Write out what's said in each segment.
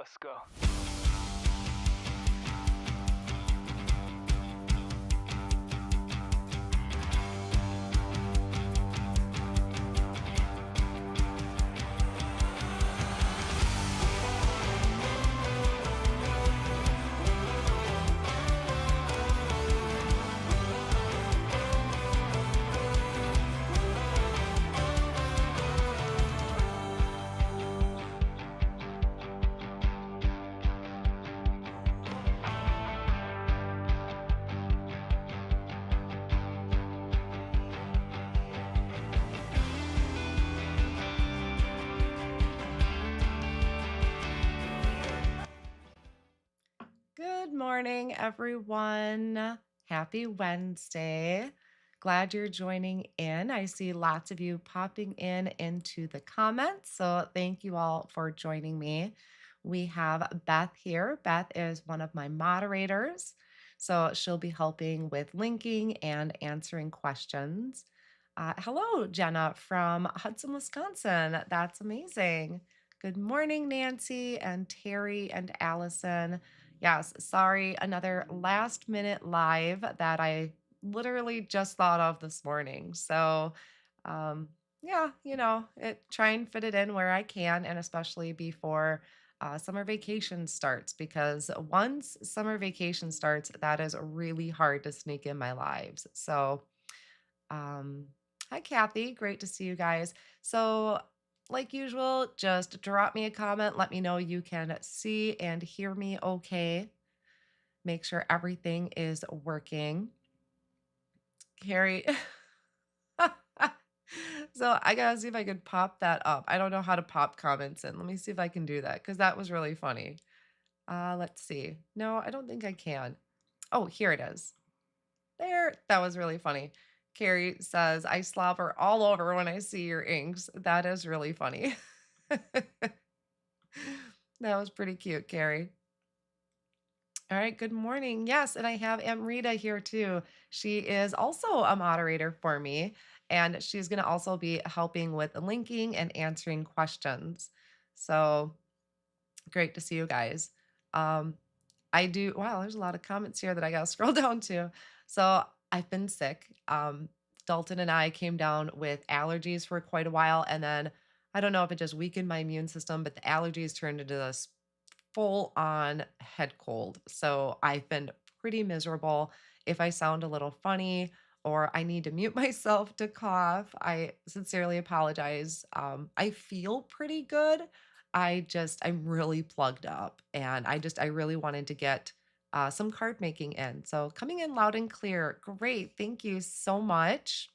Let's go. Good morning, everyone. Happy Wednesday. Glad you're joining in. I see lots of you popping in into the comments. So thank you all for joining me. We have Beth here. Beth is one of my moderators. So she'll be helping with linking and answering questions. Hello, Jenna from Hudson, Wisconsin. That's amazing. Good morning, Nancy and Terry and Allison. Yes, sorry, another last minute live that I literally just thought of this morning. So, um, yeah, try and fit it in where I can, and especially before summer vacation starts, because once summer vacation starts, that is really hard to sneak in my lives. So, um, hi, Kathy. Great to see you guys. So, like usual, just drop me a comment. Let me know you can see and hear me okay. Make sure everything is working. Carrie. So I gotta see if I can pop that up. I don't know how to pop comments in. Let me see if I can do that because that was really funny. Let's see. No, I don't think I can. Oh, here it is. There, that was really funny. Carrie says, I slobber all over when I see your inks. That is really funny. That was pretty cute, Carrie. All right, good morning. Yes, and I have Amrita here too. She is also a moderator for me, and she's going to also be helping with linking and answering questions. So great to see you guys. Um, wow, there's a lot of comments here that I got to scroll down to. So I've been sick. Dalton and I came down with allergies for quite a while. And then I don't know if it just weakened my immune system, but the allergies turned into this full on head cold. So I've been pretty miserable. If I sound a little funny or I need to mute myself to cough, I sincerely apologize. I feel pretty good. I'm really plugged up, and I really wanted to get some card making in. So coming in loud and clear. Great. Thank you so much.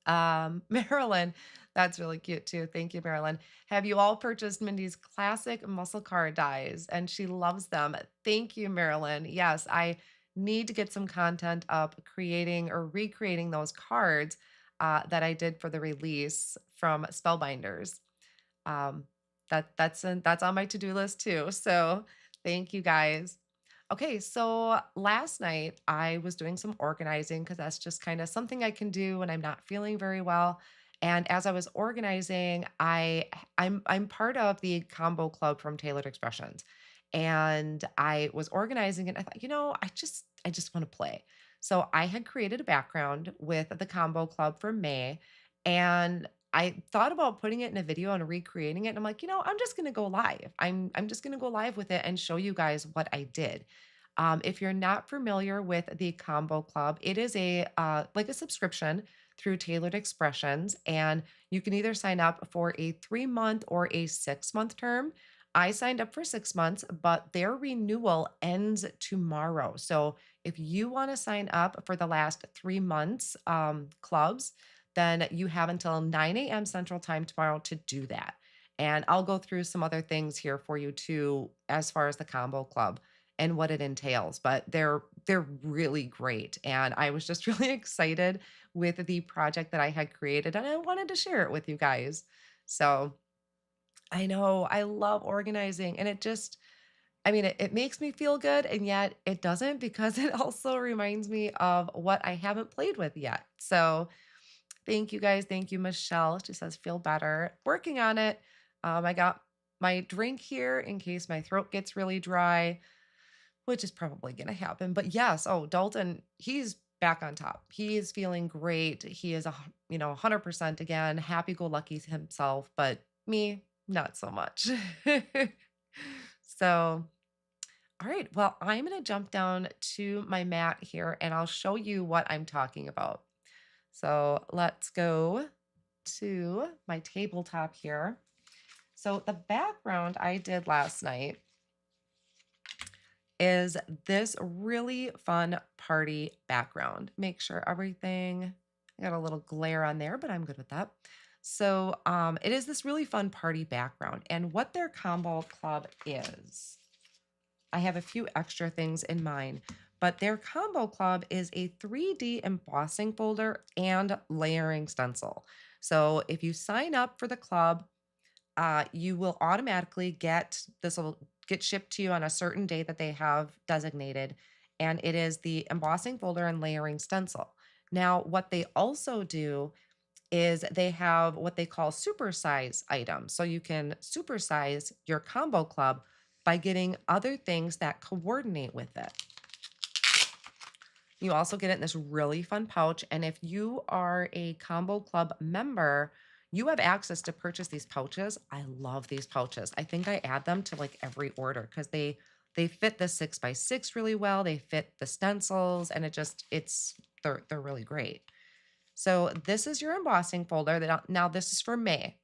Marilyn, that's really cute too. Thank you, Marilyn. Have you all purchased Mindy's classic muscle car dies? And she loves them. Thank you, Marilyn. Yes, I need to get some content up creating or recreating those cards that I did for the release from Spellbinders. Um, that's on my to-do list too. So thank you guys. Okay, so last night I was doing some organizing because that's just kind of something I can do when I'm not feeling very well. And as I was organizing, I'm part of the combo club from Tailored Expressions. And I was organizing and I thought, I just want to play. So I had created a background with the combo club for May, and I thought about putting it in a video and recreating it. And I'm like, I'm just going to go live. I'm just going to go live with it and show you guys what I did. If you're not familiar with the Combo Club, it is a like a subscription through Tailored Expressions, and you can either sign up for a 3-month or a 6-month term. I signed up for 6 months, but their renewal ends tomorrow. So if you want to sign up for the last 3 months clubs, then you have until 9 a.m. Central Time tomorrow to do that. And I'll go through some other things here for you too, as far as the Combo Club and what it entails, but they're really great. And I was just really excited with the project that I had created, and I wanted to share it with you guys. So I know I love organizing, and it makes me feel good, and yet it doesn't, because it also reminds me of what I haven't played with yet. So thank you guys. Thank you, Michelle. She says, feel better. Working on it. I got my drink here in case my throat gets really dry, which is probably gonna happen. But yes, oh, Dalton, he's back on top. He is feeling great. He is 100% again, happy-go-lucky himself, but me, not so much. So, all right, well, I'm gonna jump down to my mat here and I'll show you what I'm talking about. So let's go to my tabletop here. So the background I did last night is this really fun party background. Make sure everything, I got a little glare on there, but I'm good with that. So it is this really fun party background. And what their combo club is, I have a few extra things in mind, but their combo club is a 3D embossing folder and layering stencil. So if you sign up for the club, you will automatically get this will get shipped to you on a certain date that they have designated, and it is the embossing folder and layering stencil. Now, what they also do is they have what they call supersize items. So you can supersize your combo club by getting other things that coordinate with it. You also get it in this really fun pouch. And if you are a combo club member, you have access to purchase these pouches. I love these pouches. I think I add them to like every order because they fit the 6x6 really well. They fit the stencils and they're really great. So this is your embossing folder. Now this is for May.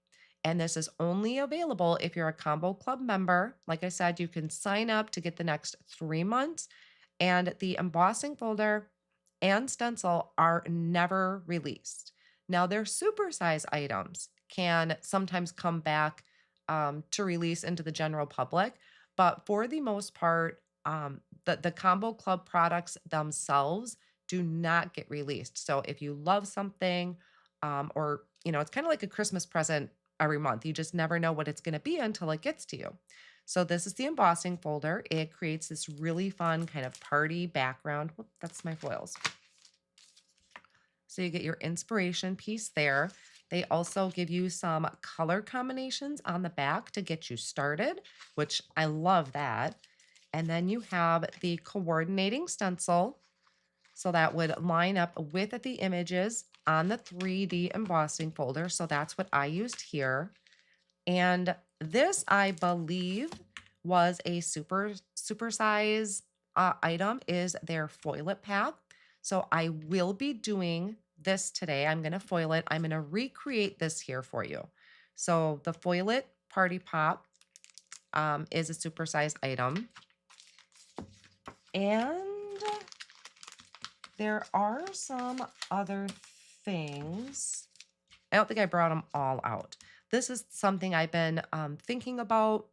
And this is only available if you're a combo club member. Like I said, you can sign up to get the next 3 months. And the embossing folder and stencil are never released. Now, their supersize items can sometimes come back to release into the general public, but for the most part, the combo club products themselves do not get released. So if you love something, or it's kind of like a Christmas present every month, you just never know what it's going to be until it gets to you. So this is the embossing folder. It creates this really fun kind of party background. Whoop, that's my foils. So you get your inspiration piece there. They also give you some color combinations on the back to get you started, which I love that. And then you have the coordinating stencil. So that would line up with the images on the 3D embossing folder. So that's what I used here. And this, I believe, was a super size item, is their foil it pack. So I will be doing this today. I'm going to foil it. I'm going to recreate this here for you. So the foil it party pop is a super size item. And there are some other things. I don't think I brought them all out. This is something I've been thinking about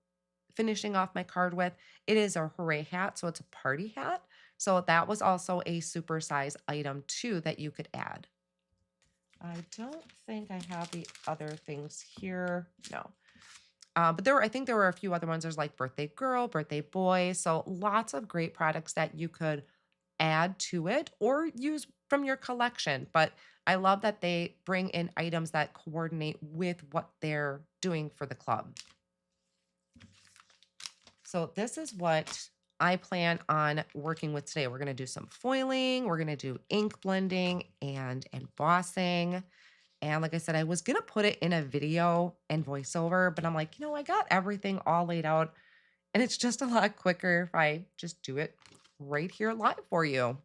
finishing off my card with. It is a hooray hat, so it's a party hat. So that was also a super size item too that you could add. I don't think I have the other things here. No. But I think there were a few other ones. There's like birthday girl, birthday boy. So lots of great products that you could add to it or use from your collection. But I love that they bring in items that coordinate with what they're doing for the club. So this is what I plan on working with today. We're going to do some foiling, we're going to do ink blending and embossing. And like I said, I was going to put it in a video and voiceover, but I'm like, I got everything all laid out and it's just a lot quicker if I just do it right here live for you.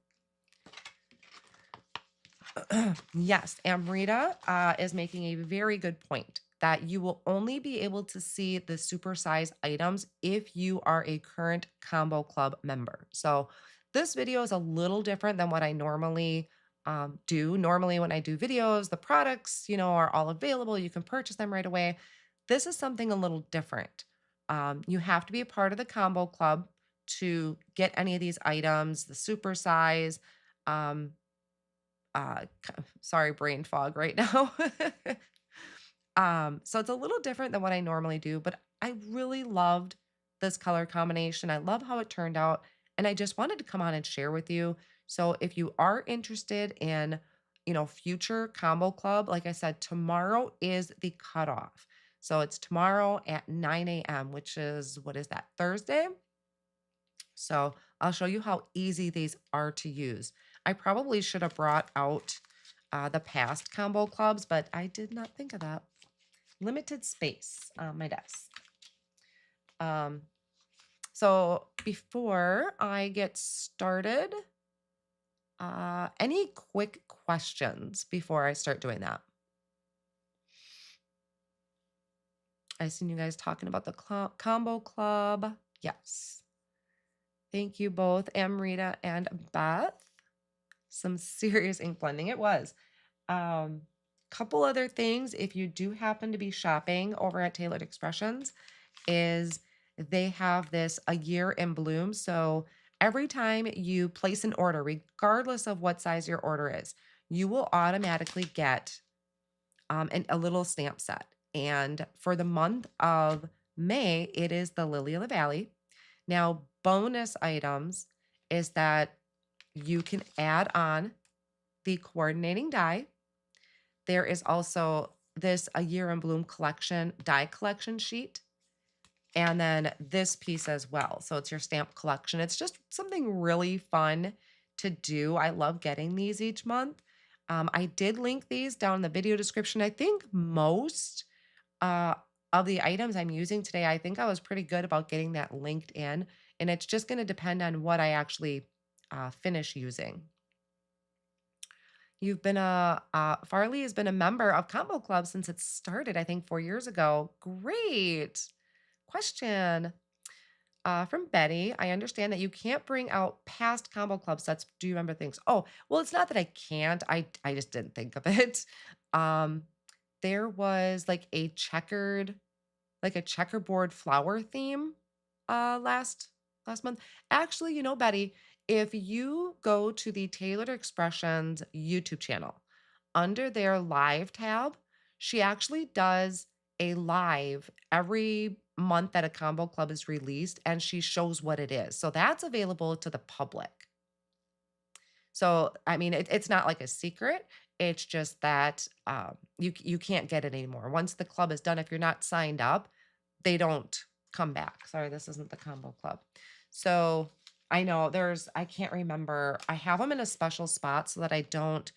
Yes, Amrita is making a very good point that you will only be able to see the supersize items if you are a current combo club member. So this video is a little different than what I normally do. Normally when I do videos, the products, are all available. You can purchase them right away. This is something a little different. You have to be a part of the combo club to get any of these items, the supersize, sorry, brain fog right now. So it's a little different than what I normally do, but I really loved this color combination. I love how it turned out, and I just wanted to come on and share with you. So if you are interested in, future combo club, like I said, tomorrow is the cutoff. So it's tomorrow at 9 a.m., which is, what is that, Thursday? So I'll show you how easy these are to use. I probably should have brought out the past combo clubs, but I did not think of that. Limited space on my desk. Um, so before I get started, any quick questions before I start doing that? I seen you guys talking about the combo club. Yes. Thank you both, Amrita and Beth. Some serious ink blending. It was. Um, Couple other things, if you do happen to be shopping over at Tailored Expressions, is they have this a year in bloom. So every time you place an order, regardless of what size your order is, you will automatically get a little stamp set. And for the month of May, it is the Lily of the Valley. Now, bonus items is that you can add on the coordinating die. There is also this A Year in Bloom collection die collection sheet. And then this piece as well. So it's your stamp collection. It's just something really fun to do. I love getting these each month. I did link these down in the video description. I think most uh, of the items I'm using today, I think I was pretty good about getting that linked in. And it's just going to depend on what I actually finish using. You've been Farley has been a member of Combo Club since it started, I think 4 years ago. Great question. From Betty, I understand that you can't bring out past combo club sets. Do you remember things? Oh, well, it's not that I can't. I just didn't think of it. Um, there was like a checkerboard flower theme last month. Actually, Betty, if you go to the Tailored Expressions YouTube channel, under their live tab, she actually does a live every month that a combo club is released and she shows what it is. So that's available to the public. So, I mean, it's not like a secret. It's just that you can't get it anymore. Once the club is done, if you're not signed up, they don't come back. Sorry, this isn't the combo club. So I know I can't remember. I have them in a special spot so that I don't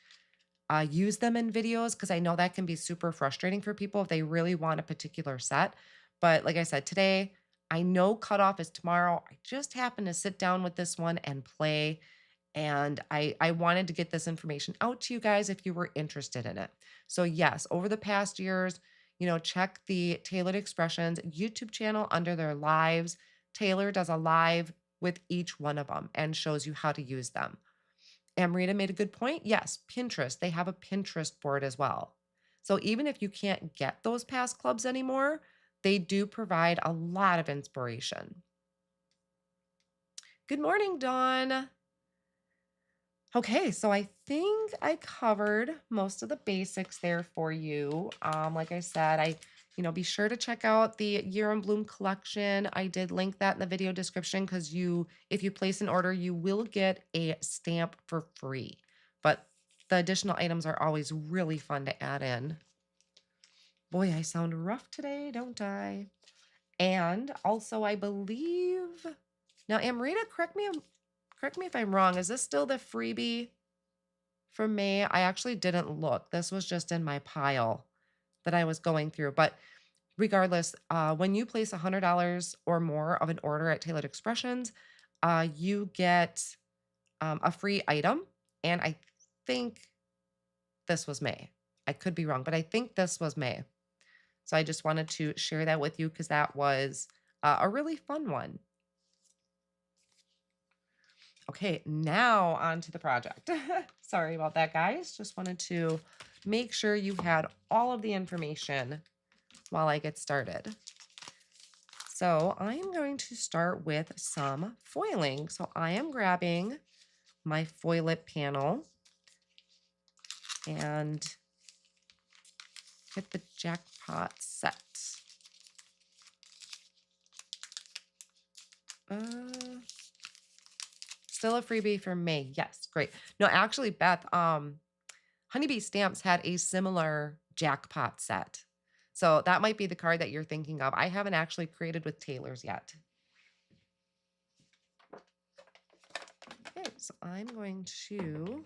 use them in videos because I know that can be super frustrating for people if they really want a particular set. But like I said, today, I know cutoff is tomorrow. I just happened to sit down with this one and play. And I wanted to get this information out to you guys if you were interested in it. So yes, over the past years, check the Tailored Expressions YouTube channel under their lives. Taylor does a live with each one of them and shows you how to use them. Amrita made a good point. Yes, Pinterest. They have a Pinterest board as well. So even if you can't get those past clubs anymore, they do provide a lot of inspiration. Good morning, Dawn. Okay, so I think I covered most of the basics there for you. Like I said, be sure to check out the Year in Bloom collection. I did link that in the video description because if you place an order, you will get a stamp for free. But the additional items are always really fun to add in. Boy, I sound rough today, don't I? And also, I believe now, Amrita, correct me if I'm wrong. Is this still the freebie for May? I actually didn't look. This was just in my pile that I was going through. But regardless, when you place $100 or more of an order at Tailored Expressions, you get a free item. And I think this was May. I could be wrong, but I think this was May. So I just wanted to share that with you because that was a really fun one. Okay, now on to the project. Sorry about that, guys. Just wanted to make sure you had all of the information while I get started. So I'm going to start with some foiling. So I am grabbing my foil it panel and get the jackpot set. Still a freebie for May. Yes, great. No, actually, Beth, Honeybee Stamps had a similar jackpot set. So that might be the card that you're thinking of. I haven't actually created with tailors yet. Okay, so I'm going to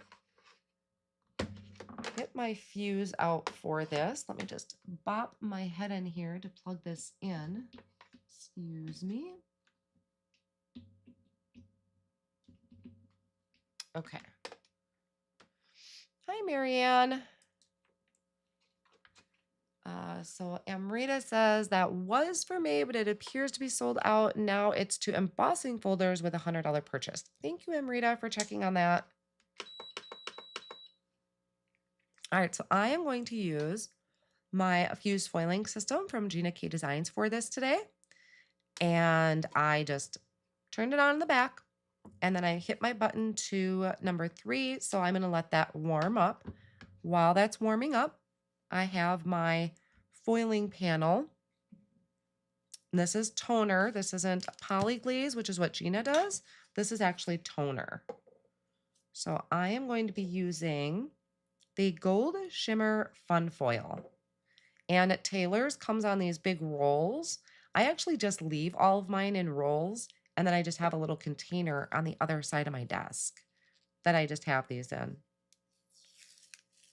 get my fuse out for this. Let me just bop my head in here to plug this in. Excuse me. Okay. Hi, Marianne. So Amrita says that was for May, but it appears to be sold out. Now it's to embossing folders with a $100 purchase. Thank you, Amrita, for checking on that. All right, so I am going to use my fuse foiling system from Gina K Designs for this today. And I just turned it on in the back, and then I hit my button to number 3. So I'm gonna let that warm up. While that's warming up, I have my foiling panel. And this is toner. This isn't polyglaze, which is what Gina does. This is actually toner. So I am going to be using the Gold Shimmer Fun Foil. And at Taylor's comes on these big rolls. I actually just leave all of mine in rolls, and then I just have a little container on the other side of my desk that I just have these in.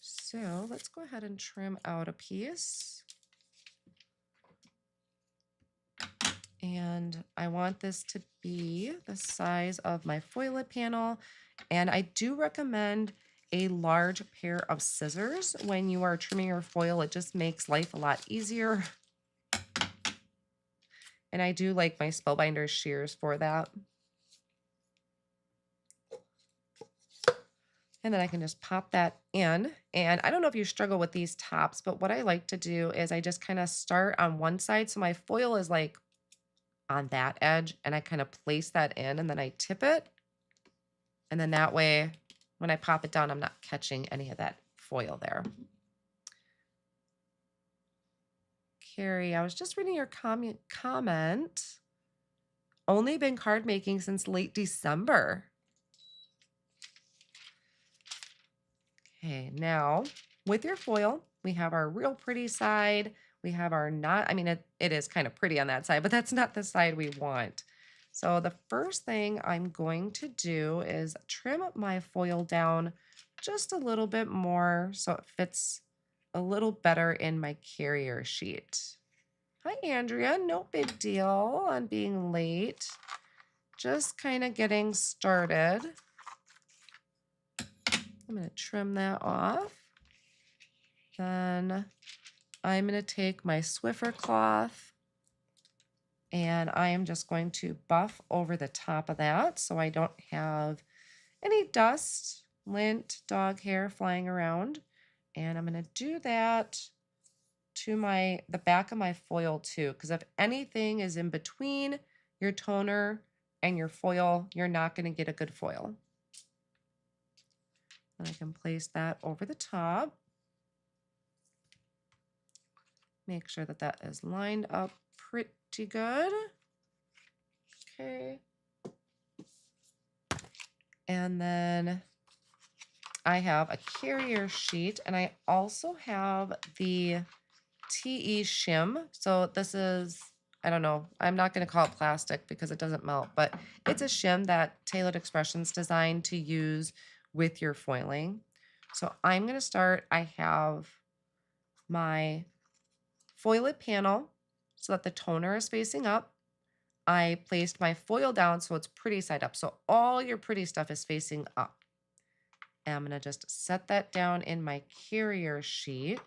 So let's go ahead and trim out a piece. And I want this to be the size of my foilet panel. And I do recommend a large pair of scissors when you are trimming your foil. It just makes life a lot easier. And I do like my Spellbinder shears for that. And then I can just pop that in. And I don't know if you struggle with these tops, but what I like to do is I just kind of start on one side. So my foil is like on that edge, and I kind of place that in, and then I tip it. And then that way, when I pop it down, I'm not catching any of that foil there. Carrie, I was just reading your comment. Only been card making since late December. Okay, now with your foil, we have our real pretty side. We have our not, I mean, it is kind of pretty on that side, but that's not the side we want. So the first thing I'm going to do is trim my foil down just a little bit more so it fits a little better in my carrier sheet. Hi, Andrea. No big deal on being late. Just kind of getting started. I'm going to trim that off. Then I'm going to take my Swiffer cloth, and I am just going to buff over the top of that so I don't have any dust, lint, dog hair flying around. And I'm going to do that to the back of my foil too, because if anything is in between your toner and your foil, you're not going to get a good foil. And I can place that over the top. Make sure that that is lined up pretty good. Okay. And then I have a carrier sheet, and I also have the TE shim. So this is, I don't know, I'm not going to call it plastic because it doesn't melt, but it's a shim that Tailored Expressions designed to use with your foiling. So I'm going to start, I have my foilet panel so that the toner is facing up. I placed my foil down so it's pretty side up. So all your pretty stuff is facing up. And I'm going to just set that down in my carrier sheet.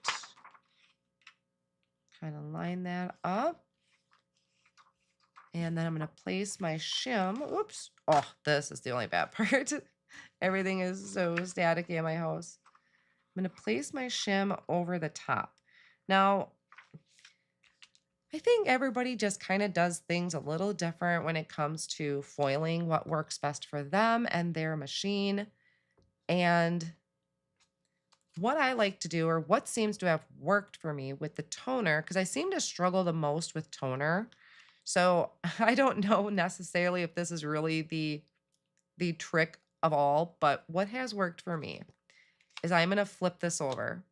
Kind of line that up. And then I'm going to place my shim. Oops. Oh, this is the only bad part. Everything is so staticky in my house. I'm going to place my shim over the top. Now, I think everybody just kind of does things a little different when it comes to foiling, what works best for them and their machine. And what I like to do, or what seems to have worked for me with the toner, because I seem to struggle the most with toner. So I don't know necessarily if this is really the trick of all, but what has worked for me is I'm going to flip this over.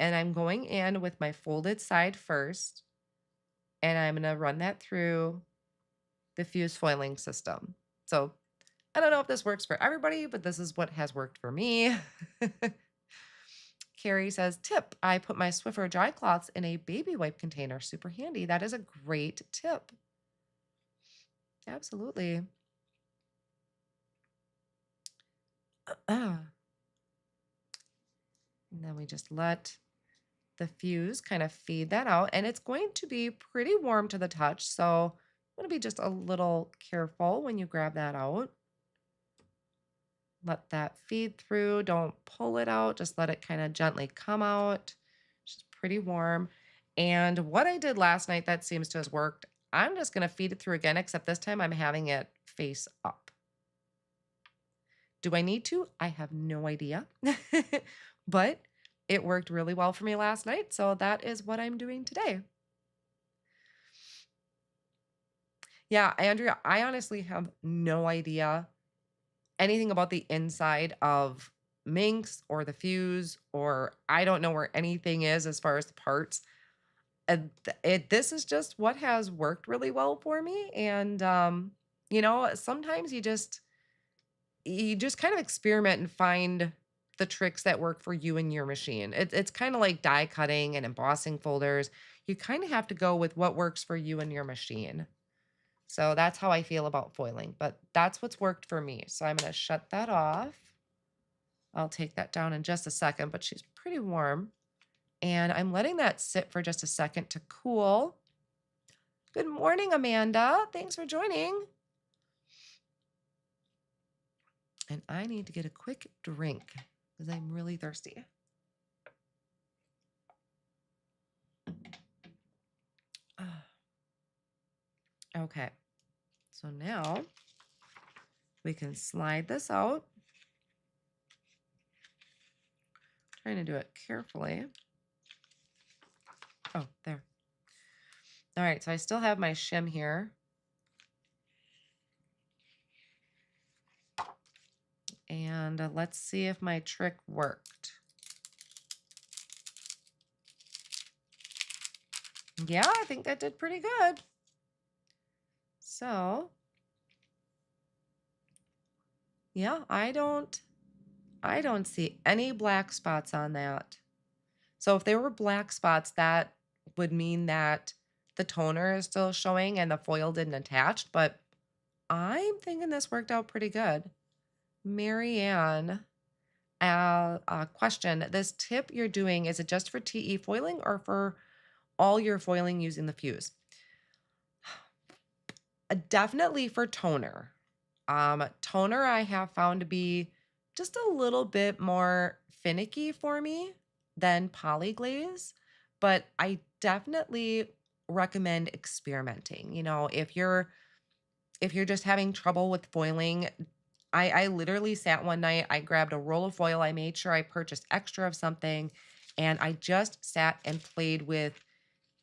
And I'm going in with my folded side first, and I'm gonna run that through the fuse foiling system. So I don't know if this works for everybody, but this is what has worked for me. Carrie says, tip, I put my Swiffer dry cloths in a baby wipe container. Super handy. That is a great tip. Absolutely. And then we just let the fuse kind of feed that out. And it's going to be pretty warm to the touch. So I'm going to be just a little careful when you grab that out. Let that feed through. Don't pull it out. Just let it kind of gently come out. It's pretty warm. And what I did last night that seems to have worked, I'm just going to feed it through again, except this time I'm having it face up. Do I need to? I have no idea. But it worked really well for me last night. So that is what I'm doing today. Yeah, Andrea, I honestly have no idea anything about the inside of Minx or the fuse, or I don't know where anything is as far as the parts. This is just what has worked really well for me. And, sometimes you just kind of experiment and find the tricks that work for you and your machine. It's kind of like die cutting and embossing folders. You kind of have to go with what works for you and your machine. So that's how I feel about foiling, but that's what's worked for me. So I'm going to shut that off. I'll take that down in just a second, but she's pretty warm. And I'm letting that sit for just a second to cool. Good morning, Amanda. Thanks for joining. And I need to get a quick drink because I'm really thirsty. Okay, so now we can slide this out. Trying to do it carefully. Oh, there. All right, so I still have my shim here. And let's see if my trick worked. Yeah, I think that did pretty good. So, yeah, I don't see any black spots on that. So if there were black spots, that would mean that the toner is still showing and the foil didn't attach, but I'm thinking this worked out pretty good. Marianne, question, this tip you're doing, is it just for TE foiling or for all your foiling using the fuse? Definitely for toner. Toner I have found to be just a little bit more finicky for me than polyglaze, but I definitely recommend experimenting. If you're just having trouble with foiling, I literally sat one night, I grabbed a roll of foil, I made sure I purchased extra of something, and I just sat and played with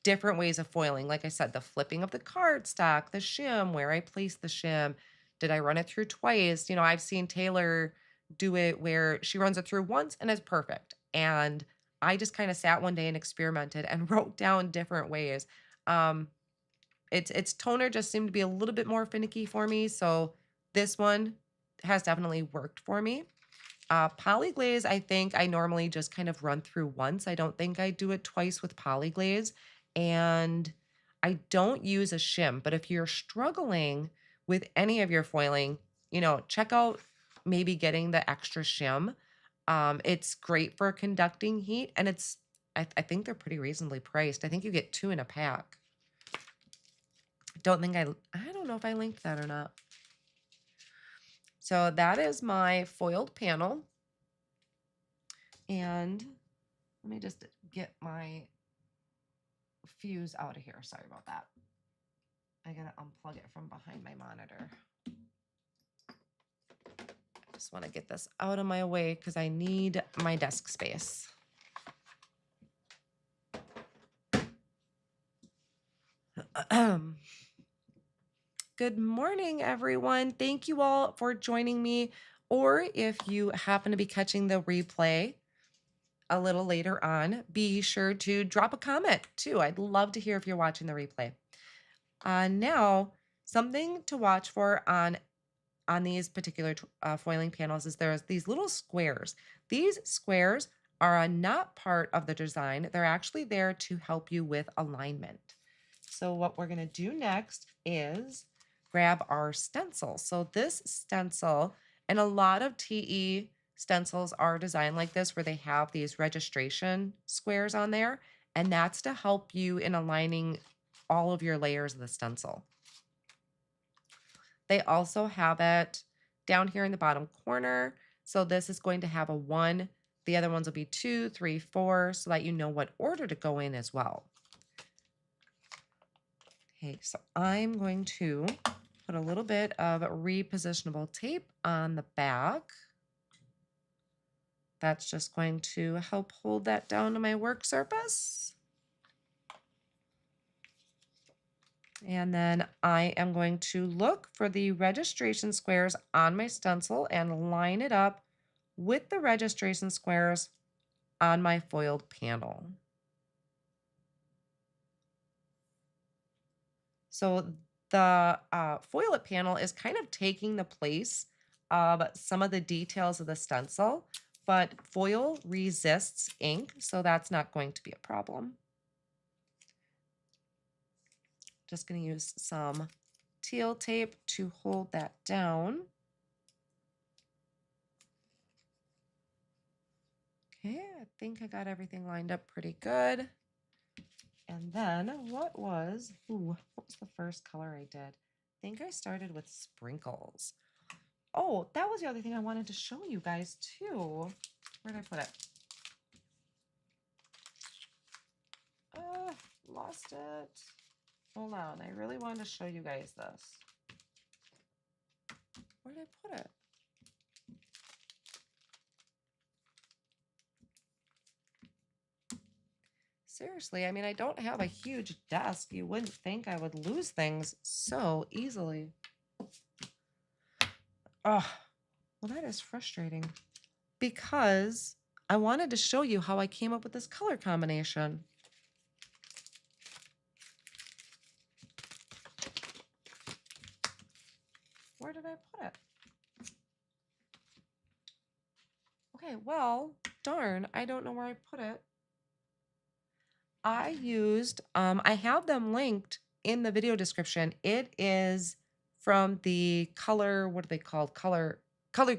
different ways of foiling. Like I said, the flipping of the cardstock, the shim, where I place the shim. Did I run it through twice? I've seen Taylor do it where she runs it through once and it's perfect. And I just kind of sat one day and experimented and wrote down different ways. Um, its toner just seemed to be a little bit more finicky for me. So this one has definitely worked for me. Polyglaze, I think I normally just kind of run through once. I don't think I do it twice with polyglaze. And I don't use a shim, but if you're struggling with any of your foiling, check out maybe getting the extra shim. It's great for conducting heat, and I think they're pretty reasonably priced. I think you get 2 in a pack. I don't know if I linked that or not. So that is my foiled panel. And let me just get my fuse out of here. Sorry about that. I gotta unplug it from behind my monitor. I just want to get this out of my way because I need my desk space. Good morning, everyone. Thank you all for joining me. Or if you happen to be catching the replay, a little later on, be sure to drop a comment too. I'd love to hear if you're watching the replay. Now, something to watch for on these particular foiling panels is there's these little squares. These squares are not part of the design. They're actually there to help you with alignment. So what we're going to do next is grab our stencil. So this stencil, and a lot of TE stencils are designed like this where they have these registration squares on there, and that's to help you in aligning all of your layers of the stencil. They also have it down here in the bottom corner. So this is going to have a 1. The other ones will be 2, 3, 4, so that you know what order to go in as well. Okay, so I'm going to put a little bit of repositionable tape on the back. That's just going to help hold that down to my work surface. And then I am going to look for the registration squares on my stencil and line it up with the registration squares on my foiled panel. So the foil it panel is kind of taking the place of some of the details of the stencil, but foil resists ink, so that's not going to be a problem. Just going to use some teal tape to hold that down. Okay, I think I got everything lined up pretty good. And then what was the first color I did? I think I started with sprinkles. Oh, that was the other thing I wanted to show you guys too. Where did I put it? Lost it. Hold on, I really wanted to show you guys this. Where did I put it? Seriously, I mean, I don't have a huge desk. You wouldn't think I would lose things so easily. Oh, well, that is frustrating because I wanted to show you how I came up with this color combination. Where did I put it? Okay, well, darn, I don't know where I put it. I used, I have them linked in the video description. It is from the color, what are they called? Color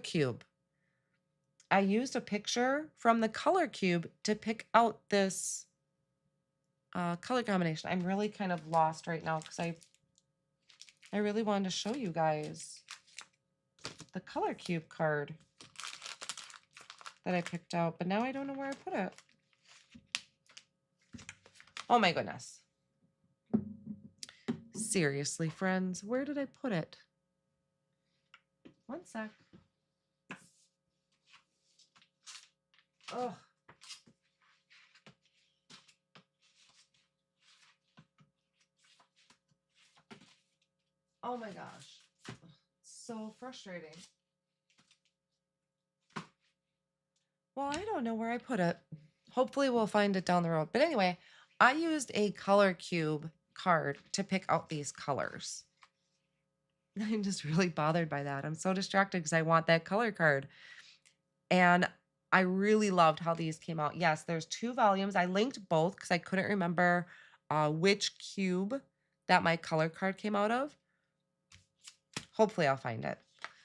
Cube. I used a picture from the color cube to pick out this color combination. I'm really kind of lost right now because I really wanted to show you guys the color cube card that I picked out, but now I don't know where I put it. Oh my goodness. Seriously, friends, where did I put it? One sec. Oh. Oh my gosh. So frustrating. Well, I don't know where I put it. Hopefully we'll find it down the road. But anyway, I used a color cube card to pick out these colors. I'm just really bothered by that. I'm so distracted because I want that color card. And I really loved how these came out. Yes, there's 2 volumes. I linked both because I couldn't remember which cube that my color card came out of. Hopefully I'll find it.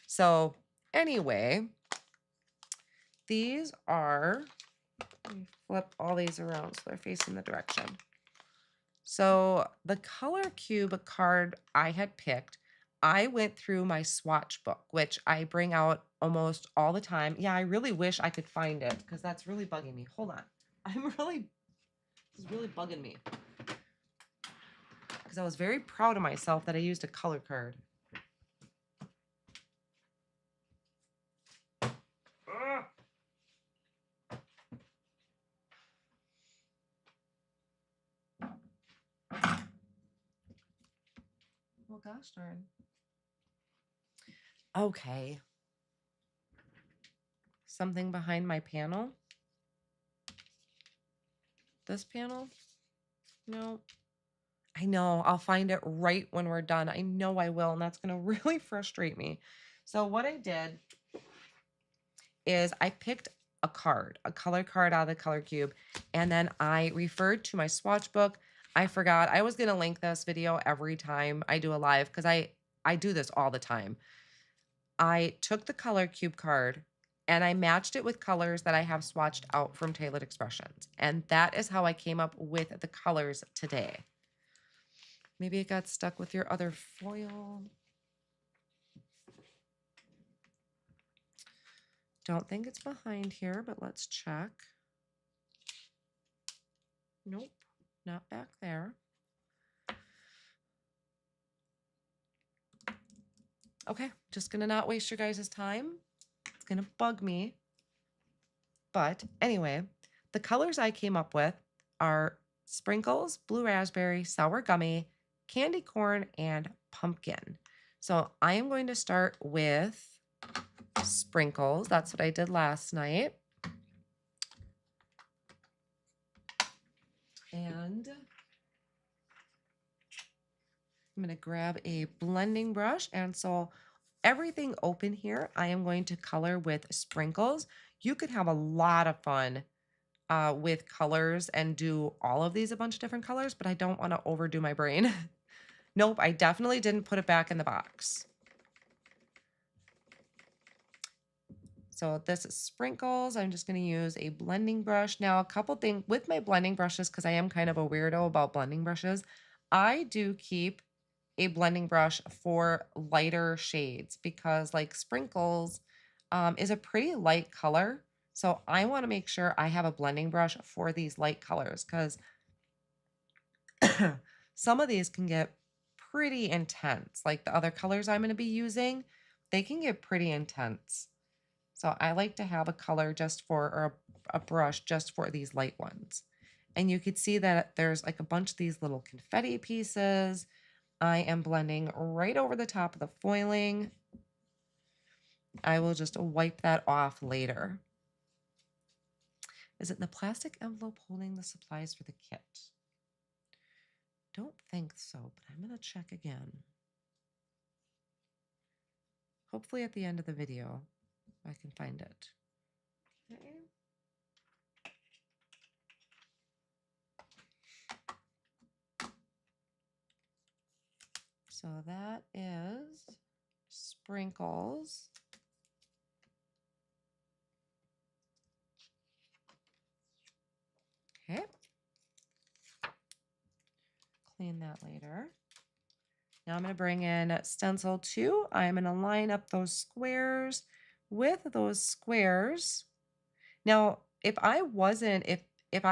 So anyway, these are, let me flip all these around so they're facing the direction. So the color cube card I had picked, I went through my swatch book, which I bring out almost all the time. Yeah, I really wish I could find it because that's really bugging me. Hold on. This is really bugging me. Because I was very proud of myself that I used a color card. Well, gosh darn. Okay. Something behind my panel. This panel? No. I know. I'll find it right when we're done. I know I will, and that's going to really frustrate me. So what I did is I picked a card, a color card out of the color cube, and then I referred to my swatch book. I forgot. I was going to link this video every time I do a live because I do this all the time. I took the color cube card and I matched it with colors that I have swatched out from Tailored Expressions. And that is how I came up with the colors today. Maybe it got stuck with your other foil. Don't think it's behind here, but let's check. Nope, not back there. Okay, just gonna not waste your guys' time. It's gonna bug me. But anyway, the colors I came up with are sprinkles, blue raspberry, sour gummy, candy corn, and pumpkin. So I am going to start with sprinkles. That's what I did last night. And I'm going to grab a blending brush. And so everything open here, I am going to color with sprinkles. You could have a lot of fun with colors and do all of these a bunch of different colors, but I don't want to overdo my brain. Nope, I definitely didn't put it back in the box. So this is sprinkles. I'm just going to use a blending brush. Now, a couple things with my blending brushes, because I am kind of a weirdo about blending brushes, I do keep a blending brush for lighter shades because like sprinkles is a pretty light color. So I want to make sure I have a blending brush for these light colors because some of these can get pretty intense. Like the other colors I'm going to be using, they can get pretty intense. So I like to have a color just for, or a brush just for these light ones. And you could see that there's like a bunch of these little confetti pieces. I am blending right over the top of the foiling. I will just wipe that off later. Is it in the plastic envelope holding the supplies for the kit? Don't think so, but I'm going to check again. Hopefully at the end of the video, I can find it. Okay. So that is sprinkles. Okay. Clean that later. Now I'm going to bring in Stencil 2. I'm going to line up those squares with those squares. Now, if I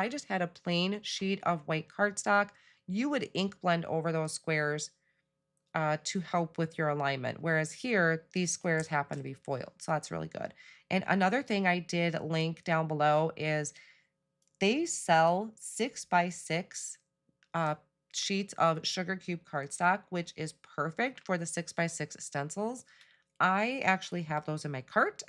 just had a plain sheet of white cardstock, you would ink blend over those squares to help with your alignment. Whereas here, these squares happen to be foiled. So that's really good. And another thing I did link down below is they sell 6x6 sheets of sugar cube cardstock, which is perfect for the 6x6 stencils. I actually have those in my cart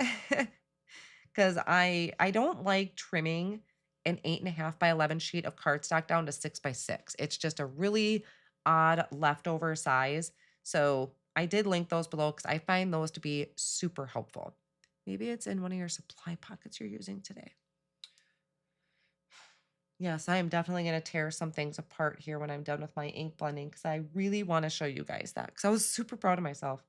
because I don't like trimming an 8.5x11 sheet of cardstock down to 6x6. It's just a really odd leftover size. So I did link those below because I find those to be super helpful. Maybe it's in one of your supply pockets you're using today. Yes, I am definitely going to tear some things apart here when I'm done with my ink blending because I really want to show you guys that because I was super proud of myself.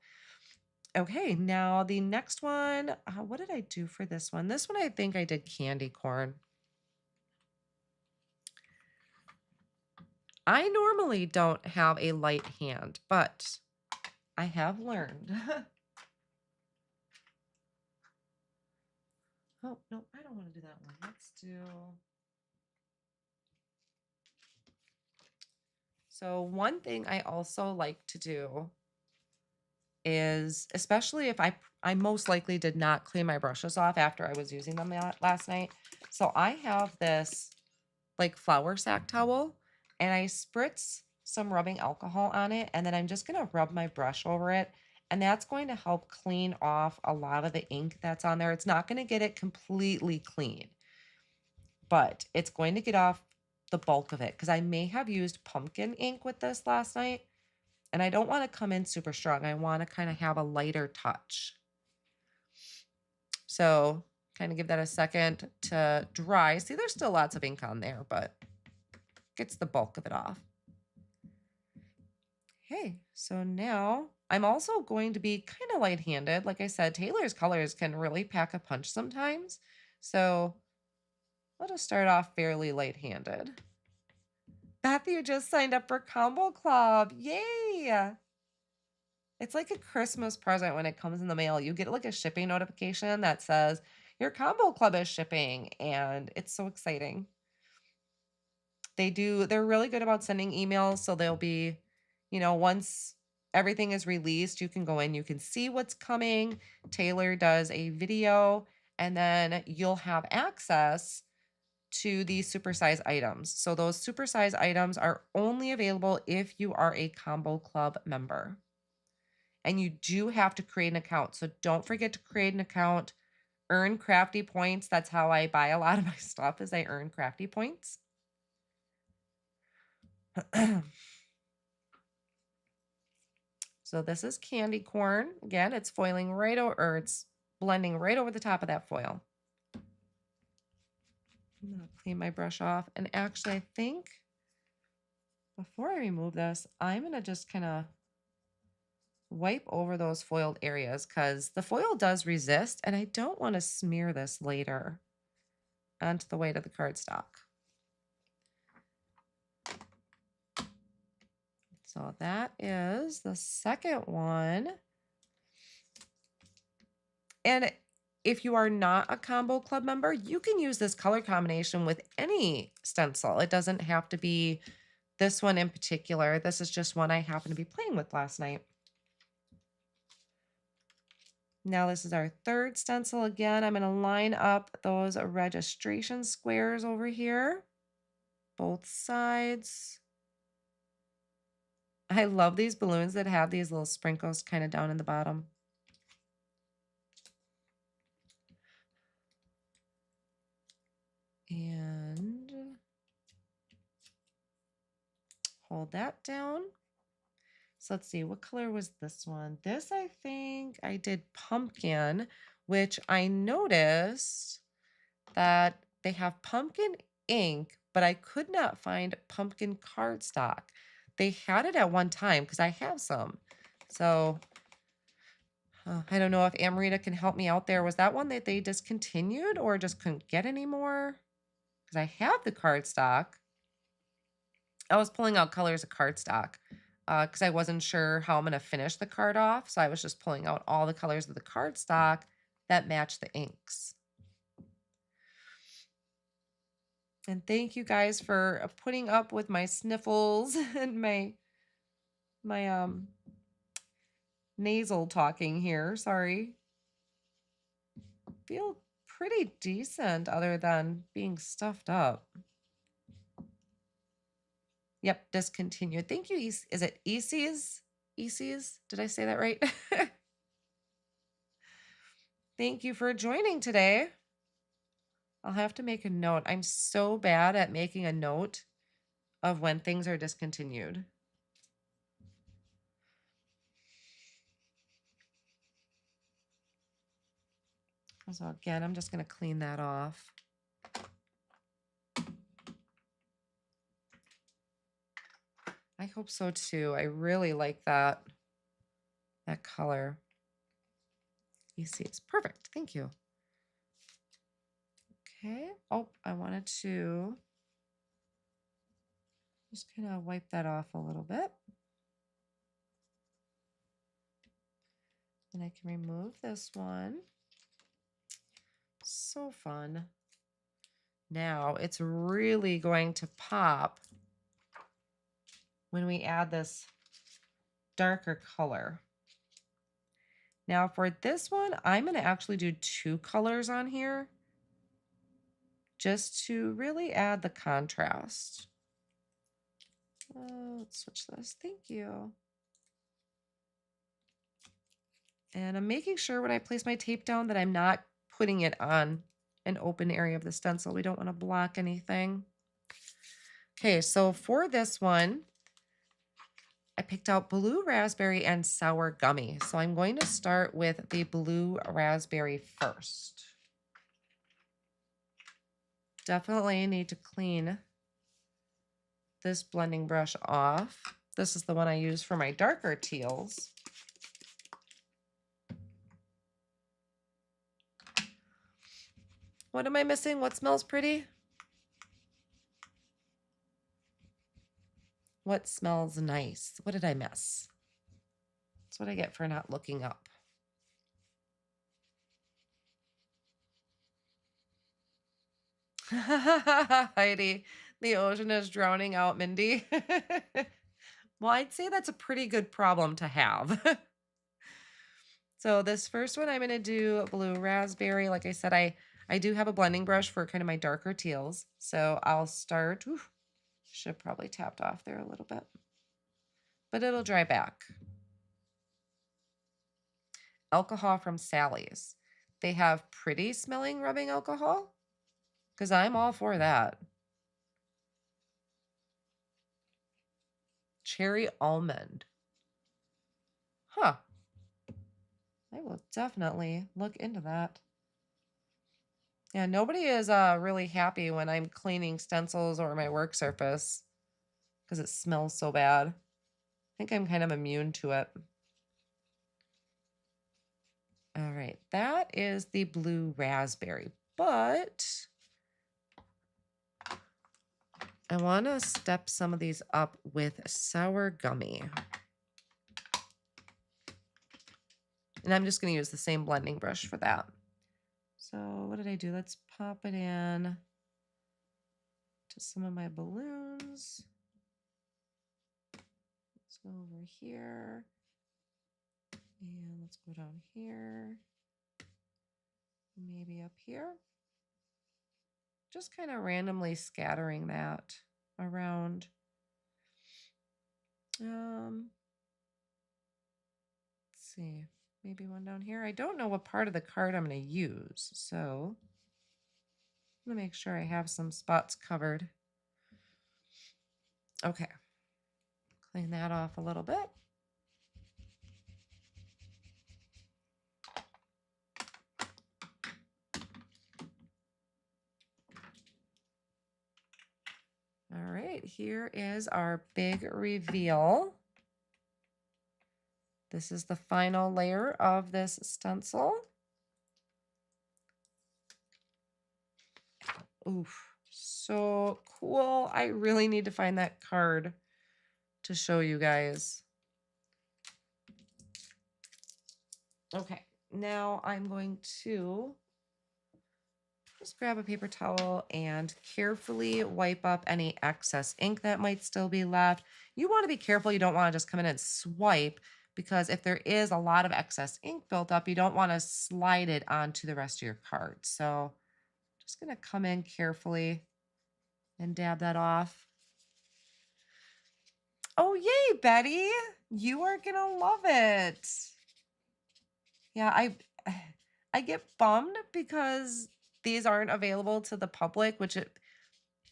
Okay, now the next one, what did I do for this one? This one I think I did candy corn. I normally don't have a light hand, but I have learned. Oh, no, I don't want to do that one. Let's do... So one thing I also like to do is, especially if I most likely did not clean my brushes off after I was using them last night. So I have this like flour sack towel and I spritz some rubbing alcohol on it. And then I'm just going to rub my brush over it. And that's going to help clean off a lot of the ink that's on there. It's not going to get it completely clean, but it's going to get off the bulk of it because I may have used pumpkin ink with this last night and I don't want to come in super strong. I want to kind of have a lighter touch. So kind of give that a second to dry. See, there's still lots of ink on there, but gets the bulk of it off. Okay, so now I'm also going to be kind of light-handed. Like I said, Taylor's colors can really pack a punch sometimes. So I'll just start off fairly light-handed. Beth, you just signed up for Combo Club. Yay! It's like a Christmas present when it comes in the mail. You get like a shipping notification that says your Combo Club is shipping, and it's so exciting. They're really good about sending emails, so they'll be, once everything is released, you can go in, you can see what's coming. Taylor does a video, and then you'll have access to these supersize items. So those supersize items are only available if you are a Combo Club member. And you do have to create an account. So don't forget to create an account, earn crafty points. That's how I buy a lot of my stuff, is I earn crafty points. So this is candy corn. Again, it's foiling right over, or it's blending right over the top of that foil. I'm gonna clean my brush off. And actually, I think before I remove this, I'm gonna just kind of wipe over those foiled areas because the foil does resist, and I don't want to smear this later onto the weight of the cardstock. So that is the second one. And if you are not a Combo Club member, you can use this color combination with any stencil. It doesn't have to be this one in particular. This is just one I happened to be playing with last night. Now this is our third stencil. Again, I'm going to line up those registration squares over here, both sides. I love these balloons that have these little sprinkles kind of down in the bottom. And hold that down. So let's see, what color was this one? This, I think I did pumpkin, which I noticed that they have pumpkin ink, but I could not find pumpkin cardstock. They had it at one time because I have some. So I don't know if Amarita can help me out there. Was that one that they discontinued or just couldn't get anymore? Because I have the cardstock. I was pulling out colors of cardstock because I wasn't sure how I'm going to finish the card off. So I was just pulling out all the colors of the cardstock that match the inks. And thank you guys for putting up with my sniffles and my nasal talking here. Sorry. Feel pretty decent other than being stuffed up. Yep, discontinued. Thank you. Is it ECs? ECs? Did I say that right? Thank you for joining today. I'll have to make a note. I'm so bad at making a note of when things are discontinued. So again, I'm just going to clean that off. I hope so too. I really like that color. You see, it's perfect. Thank you. Okay. Oh, I wanted to just kind of wipe that off a little bit. And I can remove this one. So fun. Now it's really going to pop when we add this darker color. Now for this one, I'm going to actually do 2 colors on here just to really add the contrast. Let's switch this. Thank you. And I'm making sure when I place my tape down that I'm not putting it on an open area of the stencil. We don't want to block anything. Okay, so for this one, I picked out blue raspberry and sour gummy. So I'm going to start with the blue raspberry first. Definitely need to clean this blending brush off. This is the one I use for my darker teals. What am I missing? What smells pretty? What smells nice? What did I miss? That's what I get for not looking up. Heidi, the ocean is drowning out Mindy. Well, I'd say that's a pretty good problem to have. So this first one, I'm going to do blue raspberry. Like I said, I do have a blending brush for kind of my darker teals. So I'll start, should probably tapped off there a little bit, but it'll dry back. Alcohol from Sally's. They have pretty smelling rubbing alcohol because I'm all for that. Cherry almond. Huh. I will definitely look into that. Yeah, nobody is really happy when I'm cleaning stencils or my work surface because it smells so bad. I think I'm kind of immune to it. All right, that is the blue raspberry, but I want to step some of these up with sour gummy. And I'm just going to use the same blending brush for that. So what did I do? Let's pop it in to some of my balloons. Let's go over here. And let's go down here. Maybe up here. Just kind of randomly scattering that around. Let's see. Maybe one down here. I don't know what part of the card I'm going to use, so I'm going to make sure I have some spots covered. Okay. Clean that off a little bit. All right, here is our big reveal. This is the final layer of this stencil. Oof, so cool. I really need to find that card to show you guys. Okay, now I'm going to just grab a paper towel and carefully wipe up any excess ink that might still be left. You want to be careful. You don't want to just come in and swipe, because if there is a lot of excess ink built up, you don't want to slide it onto the rest of your card. So just going to come in carefully and dab that off. Oh, yay, Betty. You are going to love it. Yeah, I get bummed because these aren't available to the public, which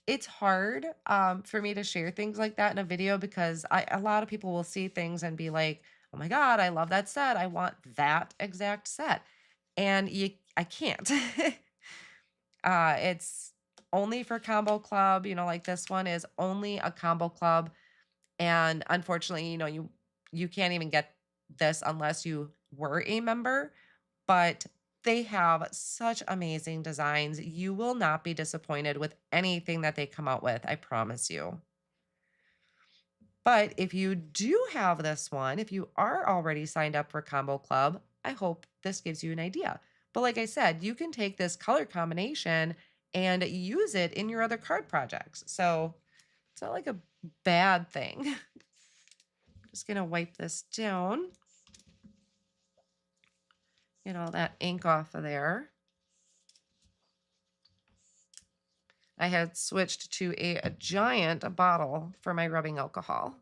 it's hard for me to share things like that in a video, because a lot of people will see things and be like, oh my God, I love that set. I want that exact set. And I can't. It's only for combo club, like this one is only a combo club. And unfortunately, you can't even get this unless you were a member, but they have such amazing designs. You will not be disappointed with anything that they come out with, I promise you. But if you do have this one, if you are already signed up for Combo Club, I hope this gives you an idea. But like I said, you can take this color combination and use it in your other card projects. So it's not like a bad thing. I'm just going to wipe this down. Get all that ink off of there. I had switched to a giant bottle for my rubbing alcohol.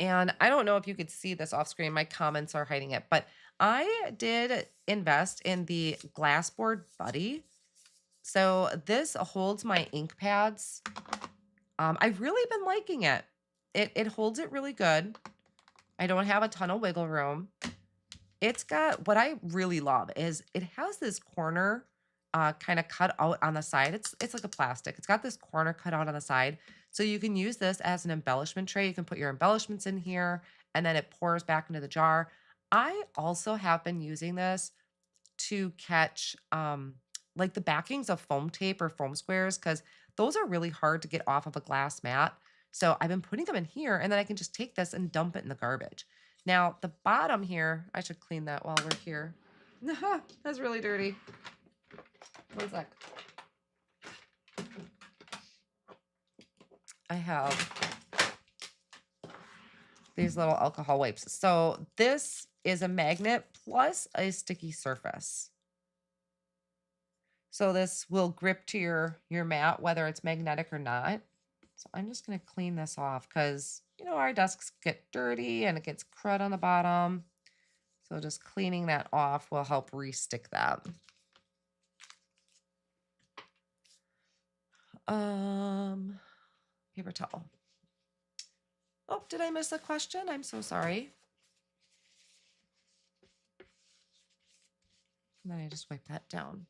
And I don't know if you could see this off screen. My comments are hiding it, but I did invest in the Glassboard Buddy. So this holds my ink pads. I've really been liking it. It holds it really good. I don't have a ton of wiggle room. It's got what I really love is it has this corner kind of cut out on the side. It's like a plastic. It's got this corner cut out on the side. So you can use this as an embellishment tray. You can put your embellishments in here and then it pours back into the jar. I also have been using this to catch like the backings of foam tape or foam squares because those are really hard to get off of a glass mat. So I've been putting them in here and then I can just take this and dump it in the garbage. Now, the bottom here, I should clean that while we're here. That's really dirty. One sec. I have these little alcohol wipes. So this is a magnet plus a sticky surface. So this will grip to your mat, whether it's magnetic or not. So I'm just going to clean this off because, you know, our desks get dirty and it gets crud on the bottom. So just cleaning that off will help re-stick that. Paper towel. Oh, did I miss a question? I'm so sorry. And then I just wipe that down.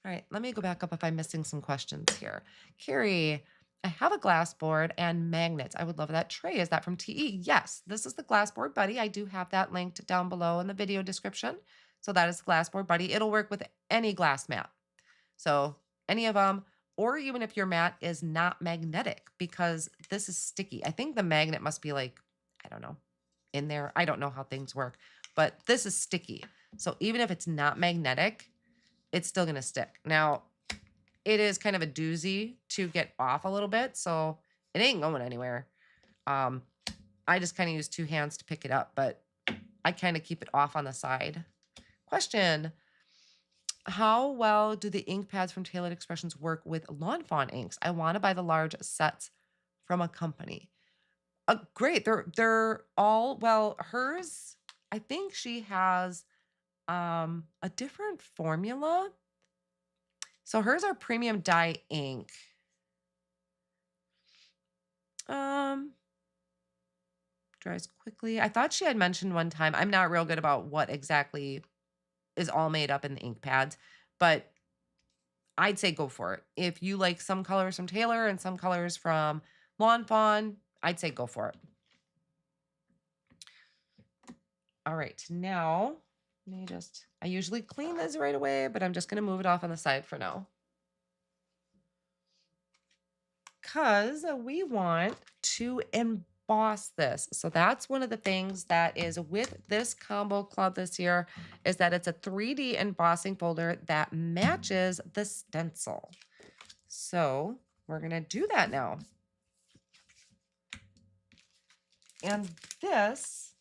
All right, let me go back up if I'm missing some questions here. Carrie, I have a glass board and magnets. I would love that tray. Is that from TE? Yes, this is the glass board buddy. I do have that linked down below in the video description. So that is glass board buddy. It'll work with any glass mat. So any of them, or even if your mat is not magnetic, because this is sticky. I think the magnet must be like, I don't know, in there. I don't know how things work, but this is sticky. So even if it's not magnetic, it's still going to stick. Now, it is kind of a doozy to get off a little bit, so it ain't going anywhere. I just kind of use two hands to pick it up, but I kind of keep it off on the side. Question: how well do the ink pads from Tailored Expressions work with Lawn Fawn inks? I want to buy the large sets from a company. Great. They're all, well, hers, I think she has a different formula. So hers are premium dye ink. Dries quickly. I thought she had mentioned one time. I'm not real good about what exactly is all made up in the ink pads, but I'd say go for it. If you like some colors from Taylor and some colors from Lawn Fawn, I'd say go for it. All right, now let me just, I usually clean this right away, but I'm just going to move it off on the side for now. Because we want to emboss this. So that's one of the things that is with this combo club this year is that it's a 3D embossing folder that matches the stencil. So we're going to do that now. And this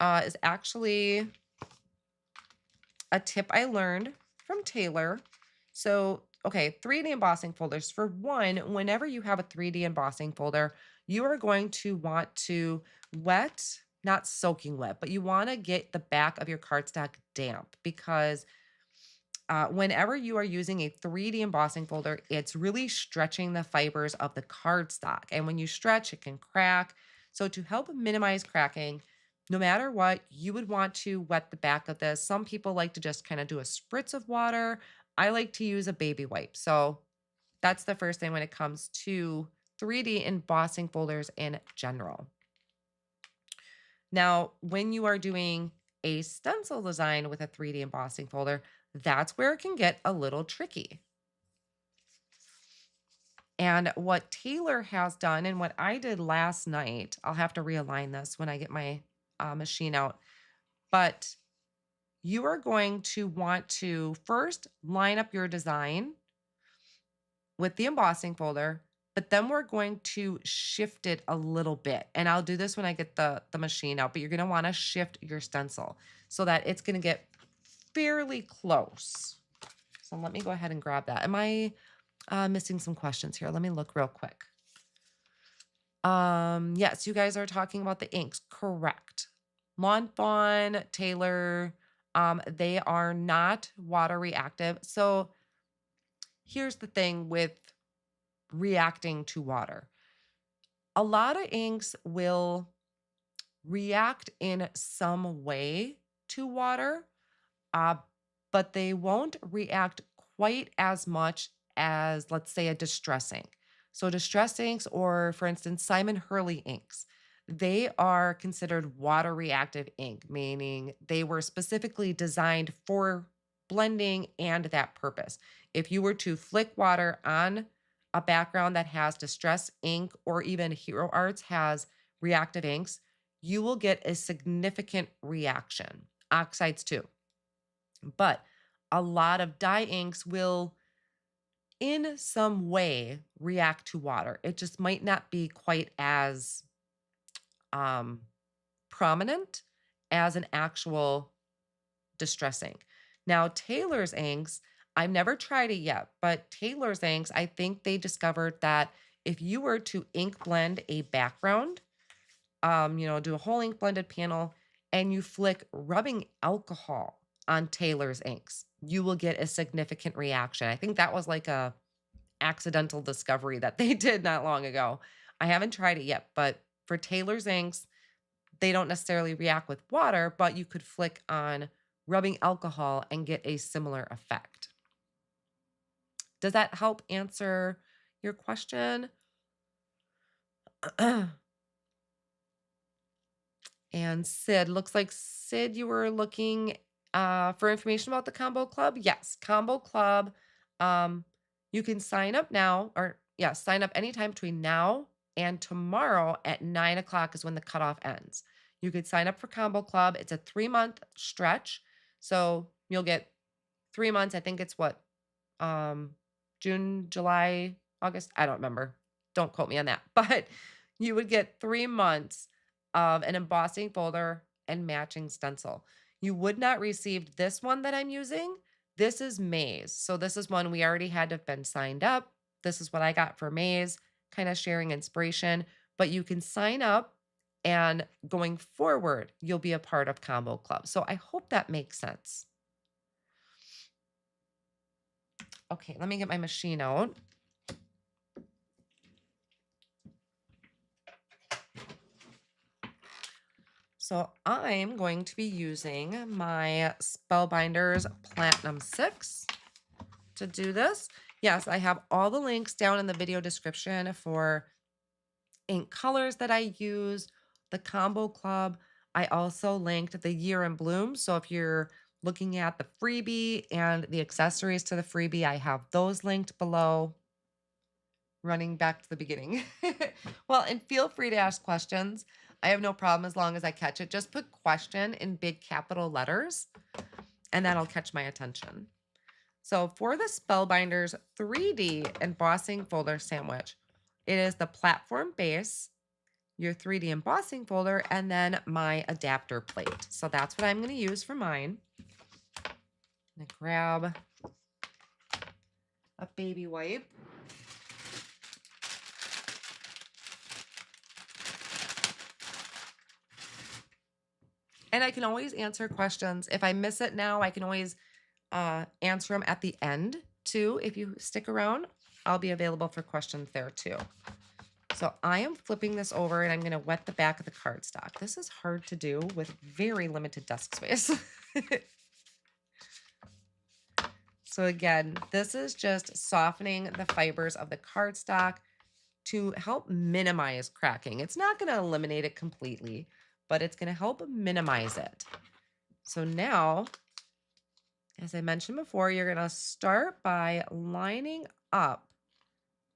is actually a tip I learned from Taylor. So, okay, 3D embossing folders. For one, whenever you have a 3D embossing folder, you are going to want to wet, not soaking wet, but you want to get the back of your cardstock damp because whenever you are using a 3D embossing folder, it's really stretching the fibers of the cardstock. And when you stretch, it can crack. So to help minimize cracking, no matter what, you would want to wet the back of this. Some people like to just kind of do a spritz of water. I like to use a baby wipe. So that's the first thing when it comes to 3D embossing folders in general. Now, when you are doing a stencil design with a 3D embossing folder, that's where it can get a little tricky. And what Taylor has done and what I did last night, I'll have to realign this when I get my machine out, but you are going to want to first line up your design with the embossing folder, but then we're going to shift it a little bit. And I'll do this when I get the machine out, but you're going to want to shift your stencil so that it's going to get fairly close. So let me go ahead and grab that. Am I missing some questions here? Let me look real quick. Yes, you guys are talking about the inks. Correct. Lawn Fawn, Taylor, They are not water reactive. So here's the thing with reacting to water. A lot of inks will react in some way to water, uh, but they won't react quite as much as, let's say, a distress ink. So, distress inks, or for instance, Simon Hurley inks, they are considered water reactive ink, meaning they were specifically designed for blending and that purpose. If you were to flick water on a background that has distress ink, or even Hero Arts has reactive inks, you will get a significant reaction. Oxides too. But a lot of dye inks will, in some way, react to water. It just might not be quite as um, prominent as an actual distress ink. Now, Taylor's inks, I've never tried it yet, but Taylor's inks, I think they discovered that if you were to ink blend a background, do a whole ink blended panel, and you flick rubbing alcohol on Taylor's inks, you will get a significant reaction. I think that was like a accidental discovery that they did not long ago. I haven't tried it yet, but for Taylor's inks, they don't necessarily react with water, but you could flick on rubbing alcohol and get a similar effect. Does that help answer your question? And Sid, looks like Sid, you were looking for information about the Combo Club. Yes, Combo Club. Um, you can sign up now, or yeah, sign up anytime between now and tomorrow at 9 o'clock is when the cutoff ends. You could sign up for Combo Club. It's a 3-month stretch. So you'll get 3 months. I think it's what, June, July, August. I don't remember. Don't quote me on that. But you would get 3 months of an embossing folder and matching stencil. You would not receive this one that I'm using. This is May's. So this is one we already had to have been signed up. This is what I got for May's, kind of sharing inspiration. But you can sign up, and going forward, you'll be a part of Combo Club. So I hope that makes sense. Okay, let me get my machine out. So I'm going to be using my Spellbinders Platinum 6 to do this. Yes, I have all the links down in the video description for ink colors that I use, the Combo Club. I also linked the Year in Bloom. So if you're looking at the freebie and the accessories to the freebie, I have those linked below. Running back to the beginning. Well, and feel free to ask questions. I have no problem as long as I catch it. Just put question in big capital letters, and that'll catch my attention. So for the Spellbinders 3D embossing folder sandwich, it is the platform base, your 3D embossing folder, and then my adapter plate. So that's what I'm going to use for mine. I'm going to grab a baby wipe. And I can always answer questions. If I miss it now, I can always answer them at the end too. If you stick around, I'll be available for questions there too. So I am flipping this over, and I'm going to wet the back of the cardstock. This is hard to do with very limited desk space. So again, this is just softening the fibers of the cardstock to help minimize cracking. It's not going to eliminate it completely, but it's going to help minimize it. So now, as I mentioned before, you're going to start by lining up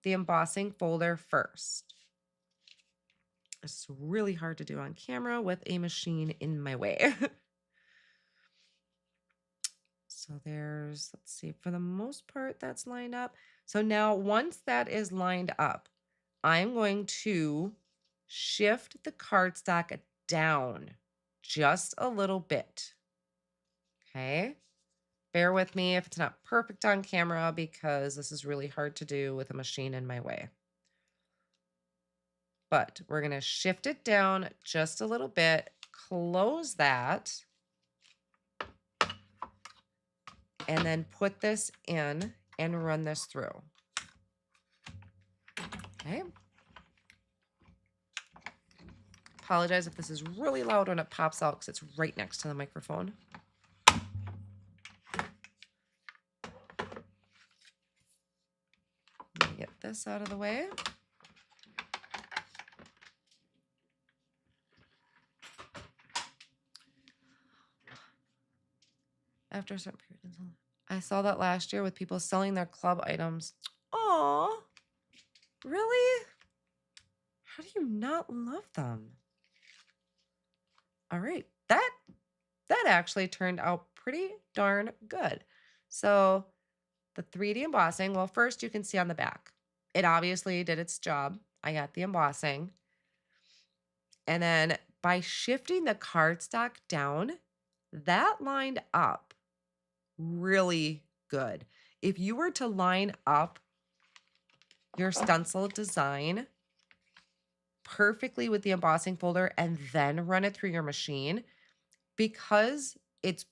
the embossing folder first. It's really hard to do on camera with a machine in my way. So there's, let's see, for the most part, that's lined up. So now once that is lined up, I'm going to shift the cardstock down just a little bit. Okay. Bear with me if it's not perfect on camera, because this is really hard to do with a machine in my way. But we're going to shift it down just a little bit, close that, and then put this in and run this through. Okay. Apologize if this is really loud when it pops out because it's right next to the microphone. Let me get this out of the way. After a certain period, I saw that last year with people selling their club items. Oh, really? How do you not love them? All right, that actually turned out pretty darn good. So the 3D embossing, well, first you can see on the back, it obviously did its job. I got the embossing. And then by shifting the cardstock down, that lined up really good. If you were to line up your stencil design perfectly with the embossing folder and then run it through your machine, because it's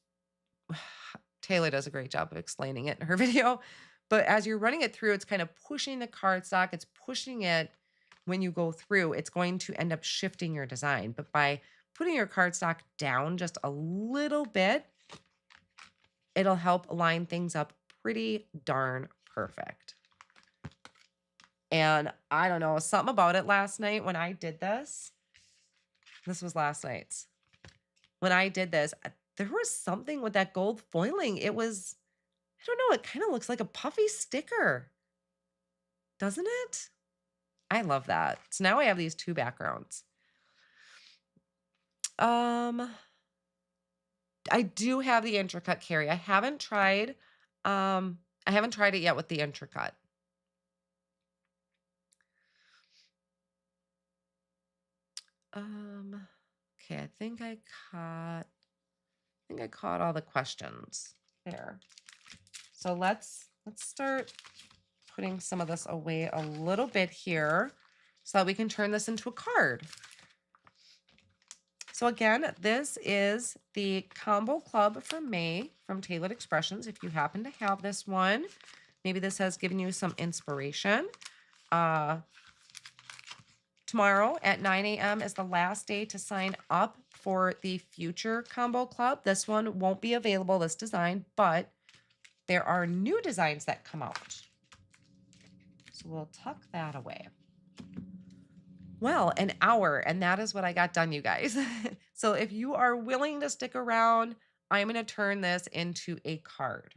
Taylor does a great job of explaining it in her video, but as you're running it through, it's kind of pushing the cardstock, it's pushing it. When you go through, it's going to end up shifting your design. But by putting your cardstock down just a little bit, it'll help line things up pretty darn perfect. And I don't know, something about it last night when I did this. This was last night's. When I did this, there was something with that gold foiling. It was, I don't know, it kind of looks like a puffy sticker. Doesn't it? I love that. So now I have these two backgrounds. I do have the intricate carry. I haven't tried it yet with the intricate. Okay, I think I caught all the questions there. So let's start putting some of this away a little bit here so that we can turn this into a card. So again, this is the Combo Club for May from Tailored Expressions. If you happen to have this one, maybe this has given you some inspiration. Tomorrow at 9 a.m. is the last day to sign up for the future Combo Club. This one won't be available, this design, but there are new designs that come out. So we'll tuck that away. Well, an hour, and that is what I got done, you guys. So if you are willing to stick around, I'm going to turn this into a card.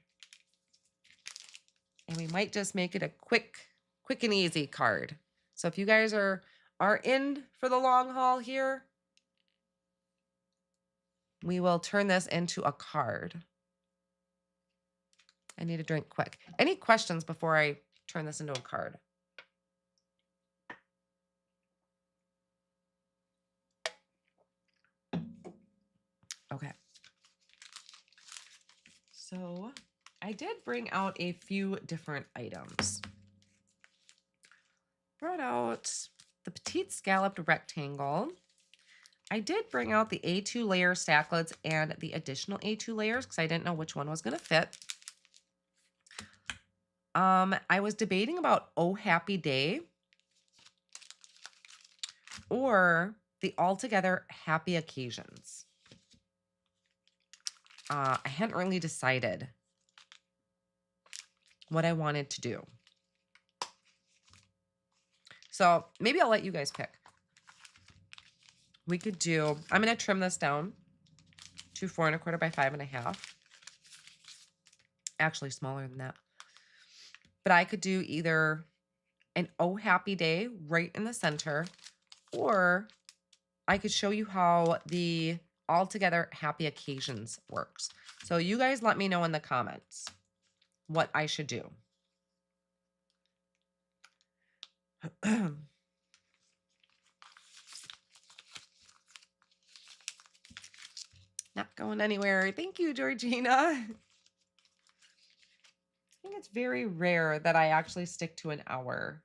And we might just make it a quick and easy card. So if you guys are in for the long haul here, we will turn this into a card. I need a drink quick. Any questions before I turn this into a card? Okay. So I did bring out a few different items. Brought out the petite scalloped rectangle. I did bring out the A2 layer stacklets and the additional A2 layers because I didn't know which one was going to fit. I was debating about Oh Happy Day or the Altogether Happy Occasions. I hadn't really decided what I wanted to do. So maybe I'll let you guys pick. We could do, I'm going to trim this down to 4 1/4 by 5 1/2. Actually smaller than that. But I could do either an Oh Happy Day right in the center, or I could show you how the Altogether Happy Occasions works. So you guys let me know in the comments what I should do. Not going anywhere. Thank you, Georgina. I think it's very rare that I actually stick to an hour.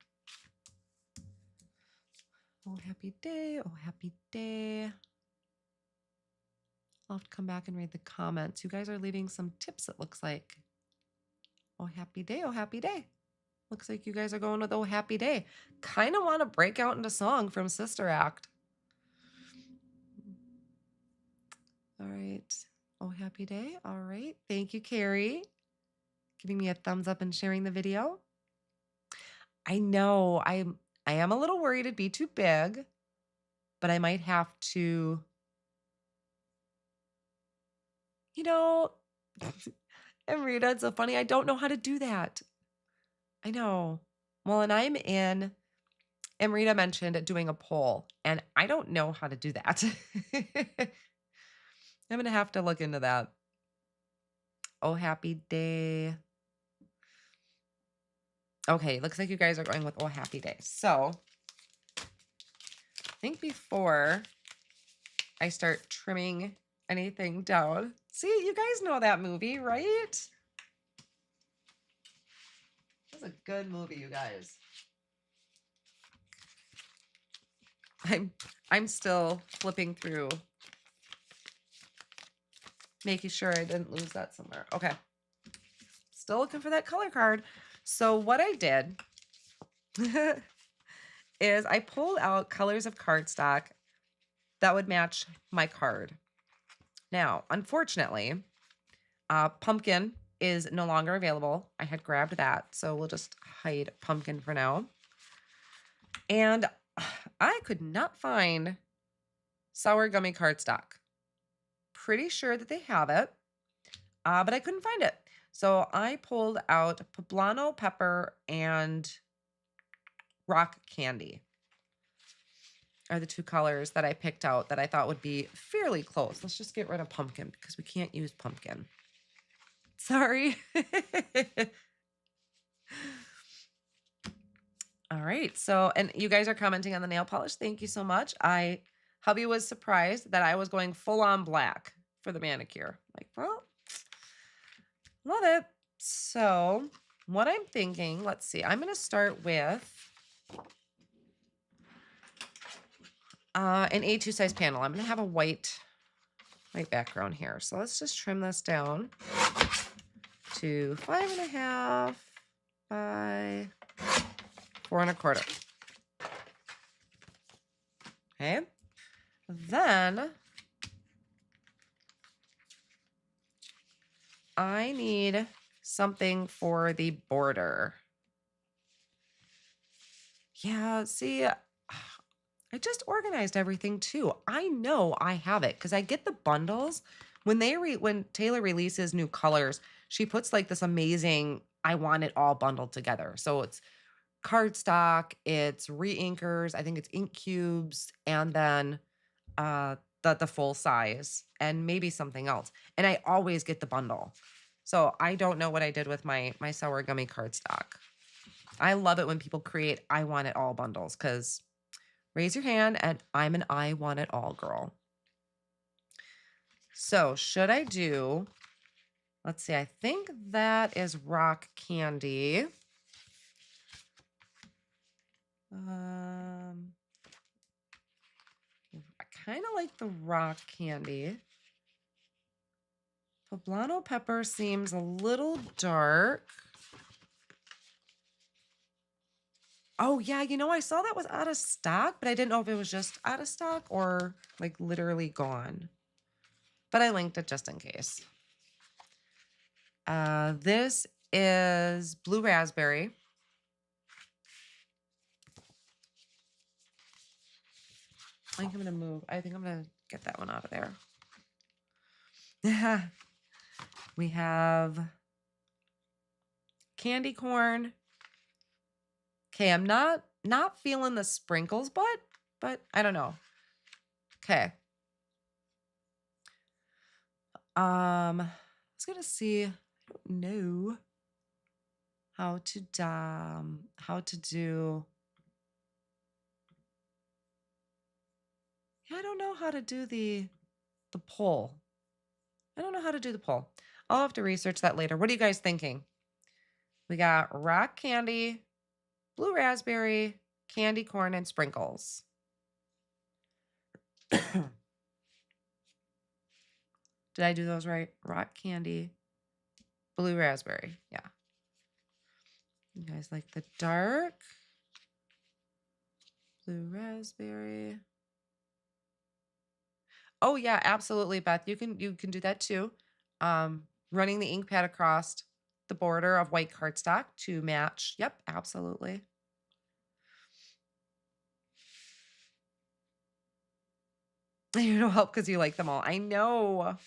Oh, happy day. Oh, happy day. I'll have to come back and read the comments. You guys are leaving some tips, it looks like. Oh, happy day. Oh, happy day. Looks like you guys are going with Oh Happy Day. Kind of want to break out into song from Sister Act. All right. Oh Happy Day. All right. Thank you, Carrie. Giving me a thumbs up and sharing the video. I know I am a little worried it'd be too big, but I might have to, you know, and Rita, it's so funny. I don't know how to do that. I know. Well, and and Rita mentioned doing a poll, and I don't know how to do that. I'm gonna have to look into that. Oh, happy day. Okay, looks like you guys are going with Oh Happy Day. So I think before I start trimming anything down, see, you guys know that movie, right? That's a good movie, you guys. I'm still flipping through, making sure I didn't lose that somewhere. Okay. Still looking for that color card. So what I did is I pulled out colors of cardstock that would match my card. Now, unfortunately, pumpkin is no longer available. I had grabbed that, so we'll just hide pumpkin for now. And I could not find sour gummy cardstock. Pretty sure that they have it, but I couldn't find it. So I pulled out poblano pepper and rock candy are the two colors that I picked out that I thought would be fairly close. Let's just get rid of pumpkin because we can't use pumpkin. Sorry. All right. So, and you guys are commenting on the nail polish. Thank you so much. Hubby was surprised that I was going full on black for the manicure. Like, well, love it. So what I'm thinking, let's see, I'm going to start with an A2 size panel. I'm going to have a white background here. So let's just trim this down to 5.5 by 4.25. Okay. Then I need something for the border. Yeah, see, I just organized everything too. I know I have it because I get the bundles. When when Taylor releases new colors, she puts like this amazing, I want it all bundled together. So it's cardstock, it's re-inkers, I think it's ink cubes, and then the full size and maybe something else. And I always get the bundle. So I don't know what I did with my sour gummy cardstock. I love it when people create I want it all bundles because raise your hand and I'm an I want it all girl. So should I do, let's see, I think that is rock candy. I kind of like the rock candy. Poblano pepper seems a little dark. Oh, yeah, you know, I saw that was out of stock, but I didn't know if it was just out of stock or like literally gone. But I linked it just in case. This is blue raspberry. I think I'm gonna move. I think I'm gonna get that one out of there. We have candy corn. Okay, I'm not feeling the sprinkles, but I don't know. Okay. I was gonna see. I don't know how to do. I don't know how to do the poll. I don't know how to do the poll. I'll have to research that later. What are you guys thinking? We got rock candy, blue raspberry, candy corn, and sprinkles. Did I do those right? Rock candy, blue raspberry. Yeah. You guys like the dark? Blue raspberry. Oh yeah, absolutely, Beth. You can do that too. Running the ink pad across the border of white cardstock to match. Yep, absolutely. You don't help because you like them all. I know.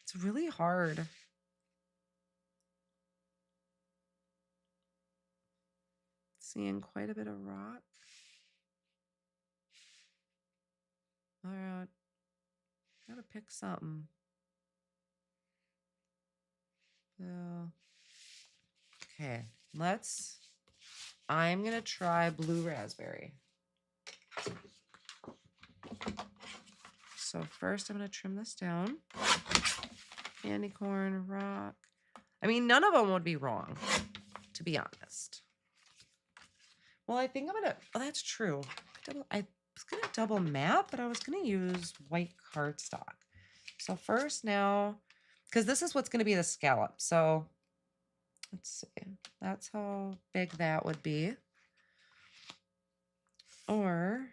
It's really hard. Seeing quite a bit of rock. All right. Gotta pick something. So, okay, I'm gonna try blue raspberry. So first I'm gonna trim this down. Candy corn, rock. I mean, none of them would be wrong, to be honest. Well, I think I'm gonna, oh, that's true. I was gonna double map, but I was gonna use white cardstock. So first now, because this is what's gonna be the scallop. So let's see, that's how big that would be. Or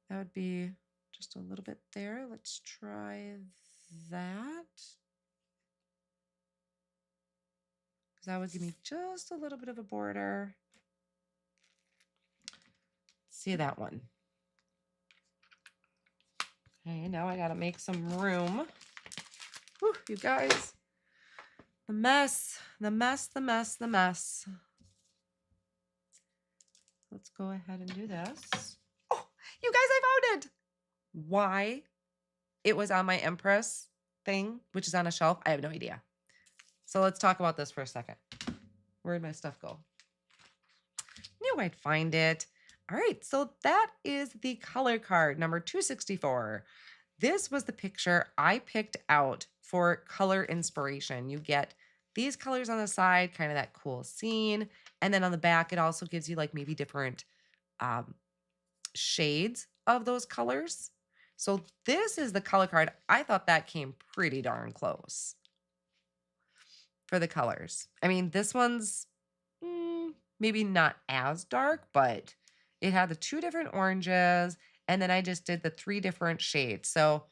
that would be just a little bit there. Let's try that. Because that would give me just a little bit of a border. See that one. Okay, now I gotta make some room. Whew, you guys. The mess, the mess, the mess, the mess. Let's go ahead and do this. Oh, you guys, I found it. Why it was on my Empress thing, which is on a shelf, I have no idea. So let's talk about this for a second. Where'd my stuff go? Knew I'd find it. All right, so that is the color card number 264. This was the picture I picked out for color inspiration. You get these colors on the side, kind of that cool scene. And then on the back, it also gives you like maybe different shades of those colors. So this is the color card. I thought that came pretty darn close for the colors. I mean, this one's maybe not as dark, but it had the 2 different oranges, and then I just did the 3 different shades. So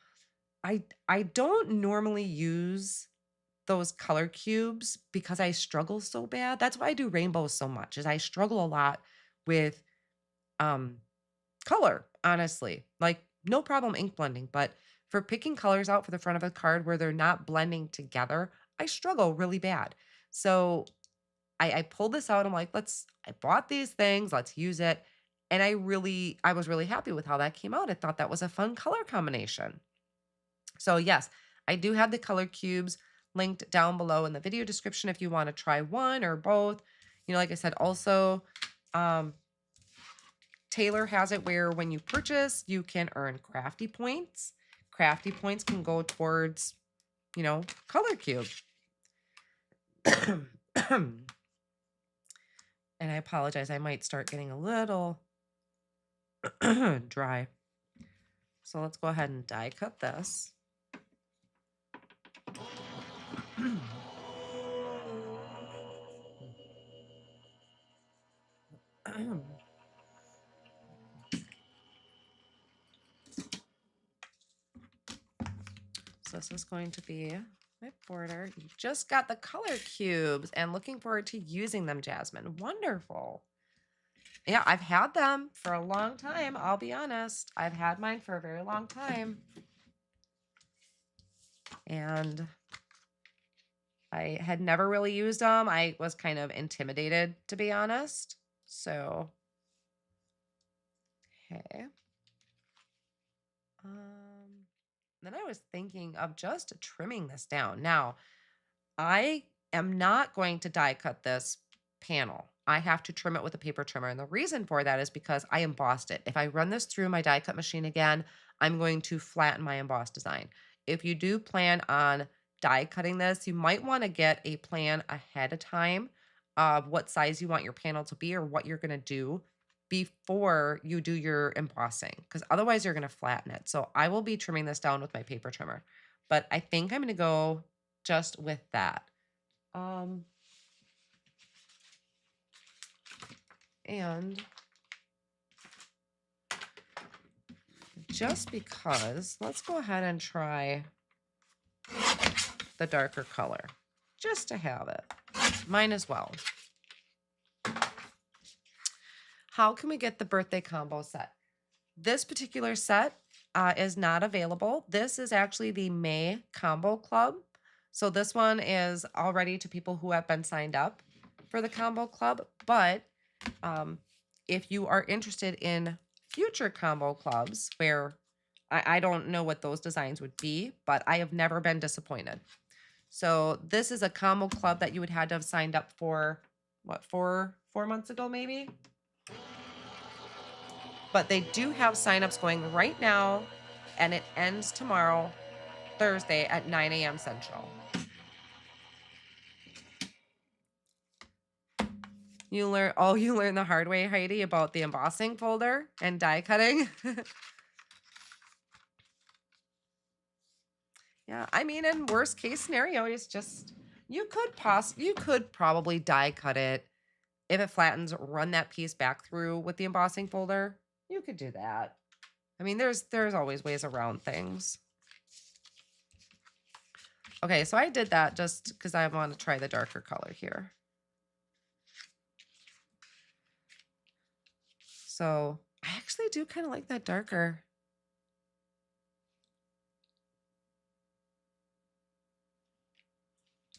I don't normally use those color cubes because I struggle so bad. That's why I do rainbows so much, is I struggle a lot with color, honestly. Like, no problem ink blending, but for picking colors out for the front of a card where they're not blending together, I struggle really bad. So I pulled this out. I'm like, I bought these things, let's use it. And I was really happy with how that came out. I thought that was a fun color combination. So yes, I do have the color cubes linked down below in the video description if you want to try one or both. You know, like I said, also, Taylor has it where when you purchase, you can earn crafty points. Crafty points can go towards, you know, color cube. And I apologize, I might start getting a little dry. So let's go ahead and die cut this. So this is going to be my border. You just got the color cubes and looking forward to using them, Jasmine. Wonderful. Yeah, I've had them for a long time. I'll be honest. I've had mine for a very long time. And I had never really used them. I was kind of intimidated, to be honest. So, okay. Then I was thinking of just trimming this down. Now, I am not going to die cut this panel. I have to trim it with a paper trimmer. And the reason for that is because I embossed it. If I run this through my die cut machine again, I'm going to flatten my embossed design. If you do plan on die cutting this, you might want to get a plan ahead of time of what size you want your panel to be or what you're going to do before you do your embossing, because otherwise you're going to flatten it. So I will be trimming this down with my paper trimmer, but I think I'm going to go just with that. And just because, let's go ahead and try the darker color just to have it. Mine as well. How can we get the birthday combo set? This particular set is not available. This is actually the May Combo Club. So this one is already to people who have been signed up for the Combo Club. But if you are interested in future Combo Clubs, where I don't know what those designs would be, but I have never been disappointed. So this is a Combo Club that you would had to have signed up for, what, four months ago maybe? But they do have signups going right now, and it ends tomorrow, Thursday at 9 a.m. Central. You learn the hard way, Heidi, about the embossing folder and die cutting. Yeah, I mean, in worst case scenario, it's just you could probably die cut it. If it flattens, run that piece back through with the embossing folder. You could do that. I mean, there's always ways around things. Okay, so I did that just because I want to try the darker color here. So I actually do kind of like that darker.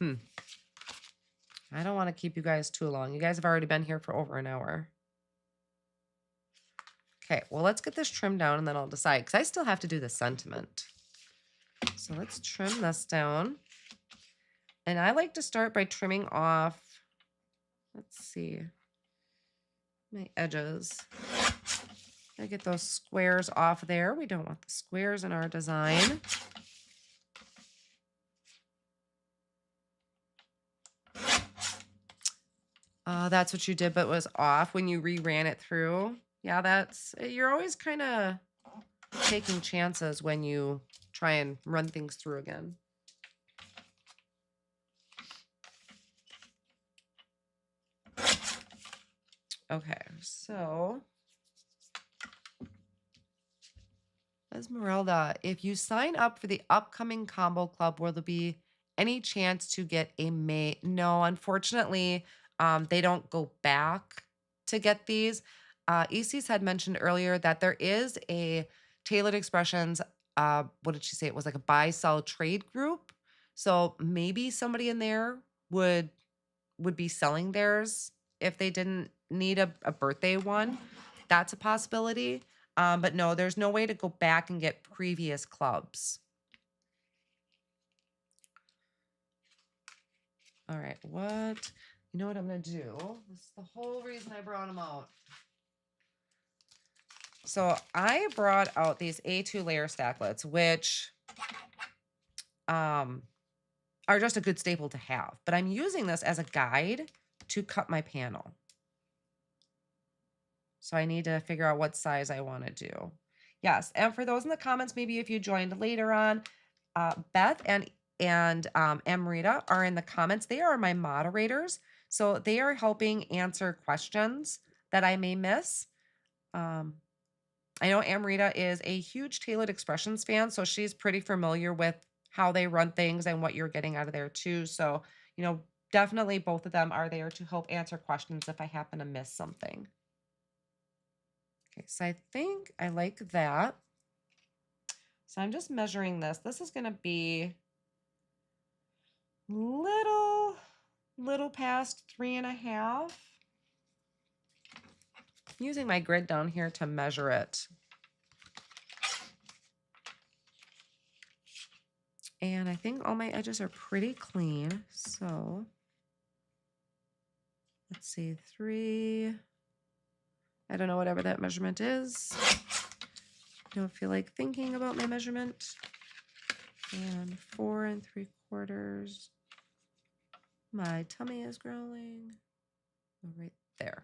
I don't want to keep you guys too long. You guys have already been here for over an hour. Okay, well, let's get this trimmed down and then I'll decide, because I still have to do the sentiment. So let's trim this down. And I like to start by trimming off, let's see, my edges. I get those squares off there. We don't want the squares in our design. That's what you did, but was off when you reran it through. Yeah, you're always kind of taking chances when you try and run things through again. Okay, so Esmeralda, if you sign up for the upcoming combo club, will there be any chance to get a May? No, unfortunately, they don't go back to get these. ECs had mentioned earlier that there is a Tailored Expressions, what did she say? It was like a buy, sell, trade group. So maybe somebody in there would be selling theirs if they didn't need a birthday one. That's a possibility. But no, there's no way to go back and get previous clubs. All right, you know what I'm going to do? This is the whole reason I brought them out. So I brought out these A2 Layer Stacklets, which are just a good staple to have. But I'm using this as a guide to cut my panel. So I need to figure out what size I want to do. Yes, and for those in the comments, maybe if you joined later on, Beth and Amrita are in the comments. They are my moderators, so they are helping answer questions that I may miss. I know Amrita is a huge Tailored Expressions fan, so she's pretty familiar with how they run things and what you're getting out of there too. So, you know, definitely both of them are there to help answer questions if I happen to miss something. Okay, so I think I like that. So I'm just measuring this. This is going to be little past 3.5. I'm using my grid down here to measure it. And I think all my edges are pretty clean. So let's see, 3. I don't know, whatever that measurement is. Don't feel like thinking about my measurement. And 4 3/4. My tummy is growling. Oh, right there.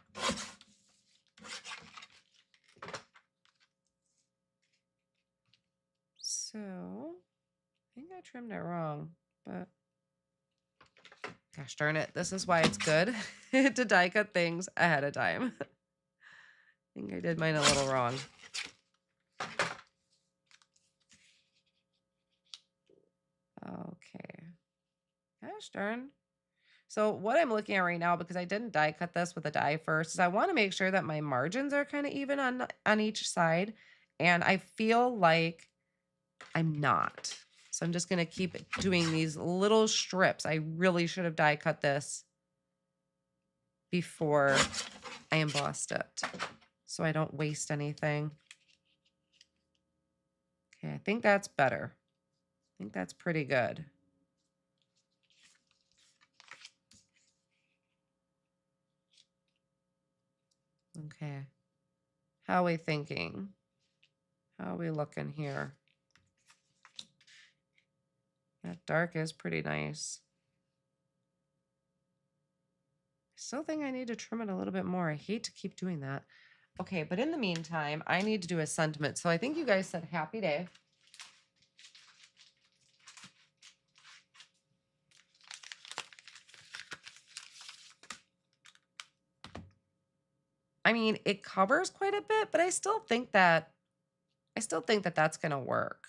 So I think I trimmed it wrong, but gosh darn it. This is why it's good to die cut things ahead of time. think I did mine a little wrong. Okay. Gosh darn. So what I'm looking at right now, because I didn't die cut this with a die first, is I want to make sure that my margins are kind of even on each side. And I feel like I'm not. So I'm just going to keep doing these little strips. I really should have die cut this before I embossed it, so I don't waste anything. Okay, I think that's better. I think that's pretty good. Okay. How are we thinking? How are we looking here? That dark is pretty nice. I still think I need to trim it a little bit more. I hate to keep doing that. Okay, but in the meantime, I need to do a sentiment. So I think you guys said happy day. I mean, it covers quite a bit, but I still think that that's going to work.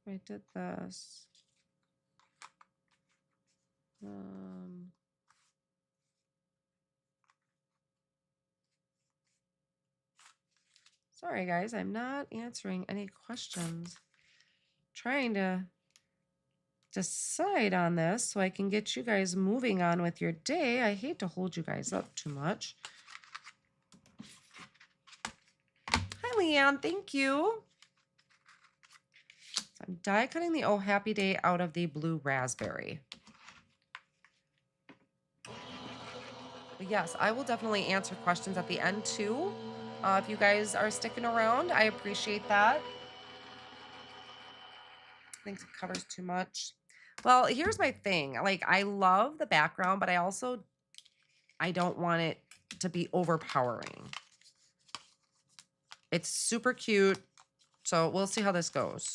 I did this. Sorry, guys, I'm not answering any questions. Trying to decide on this so I can get you guys moving on with your day. I hate to hold you guys up too much. Hi, Leanne. Thank you. So I'm die cutting the Oh Happy Day out of the blue raspberry. But yes, I will definitely answer questions at the end too. If you guys are sticking around, I appreciate that. I think it covers too much. Well, here's my thing. Like, I love the background, but I don't want it to be overpowering. It's super cute. So we'll see how this goes.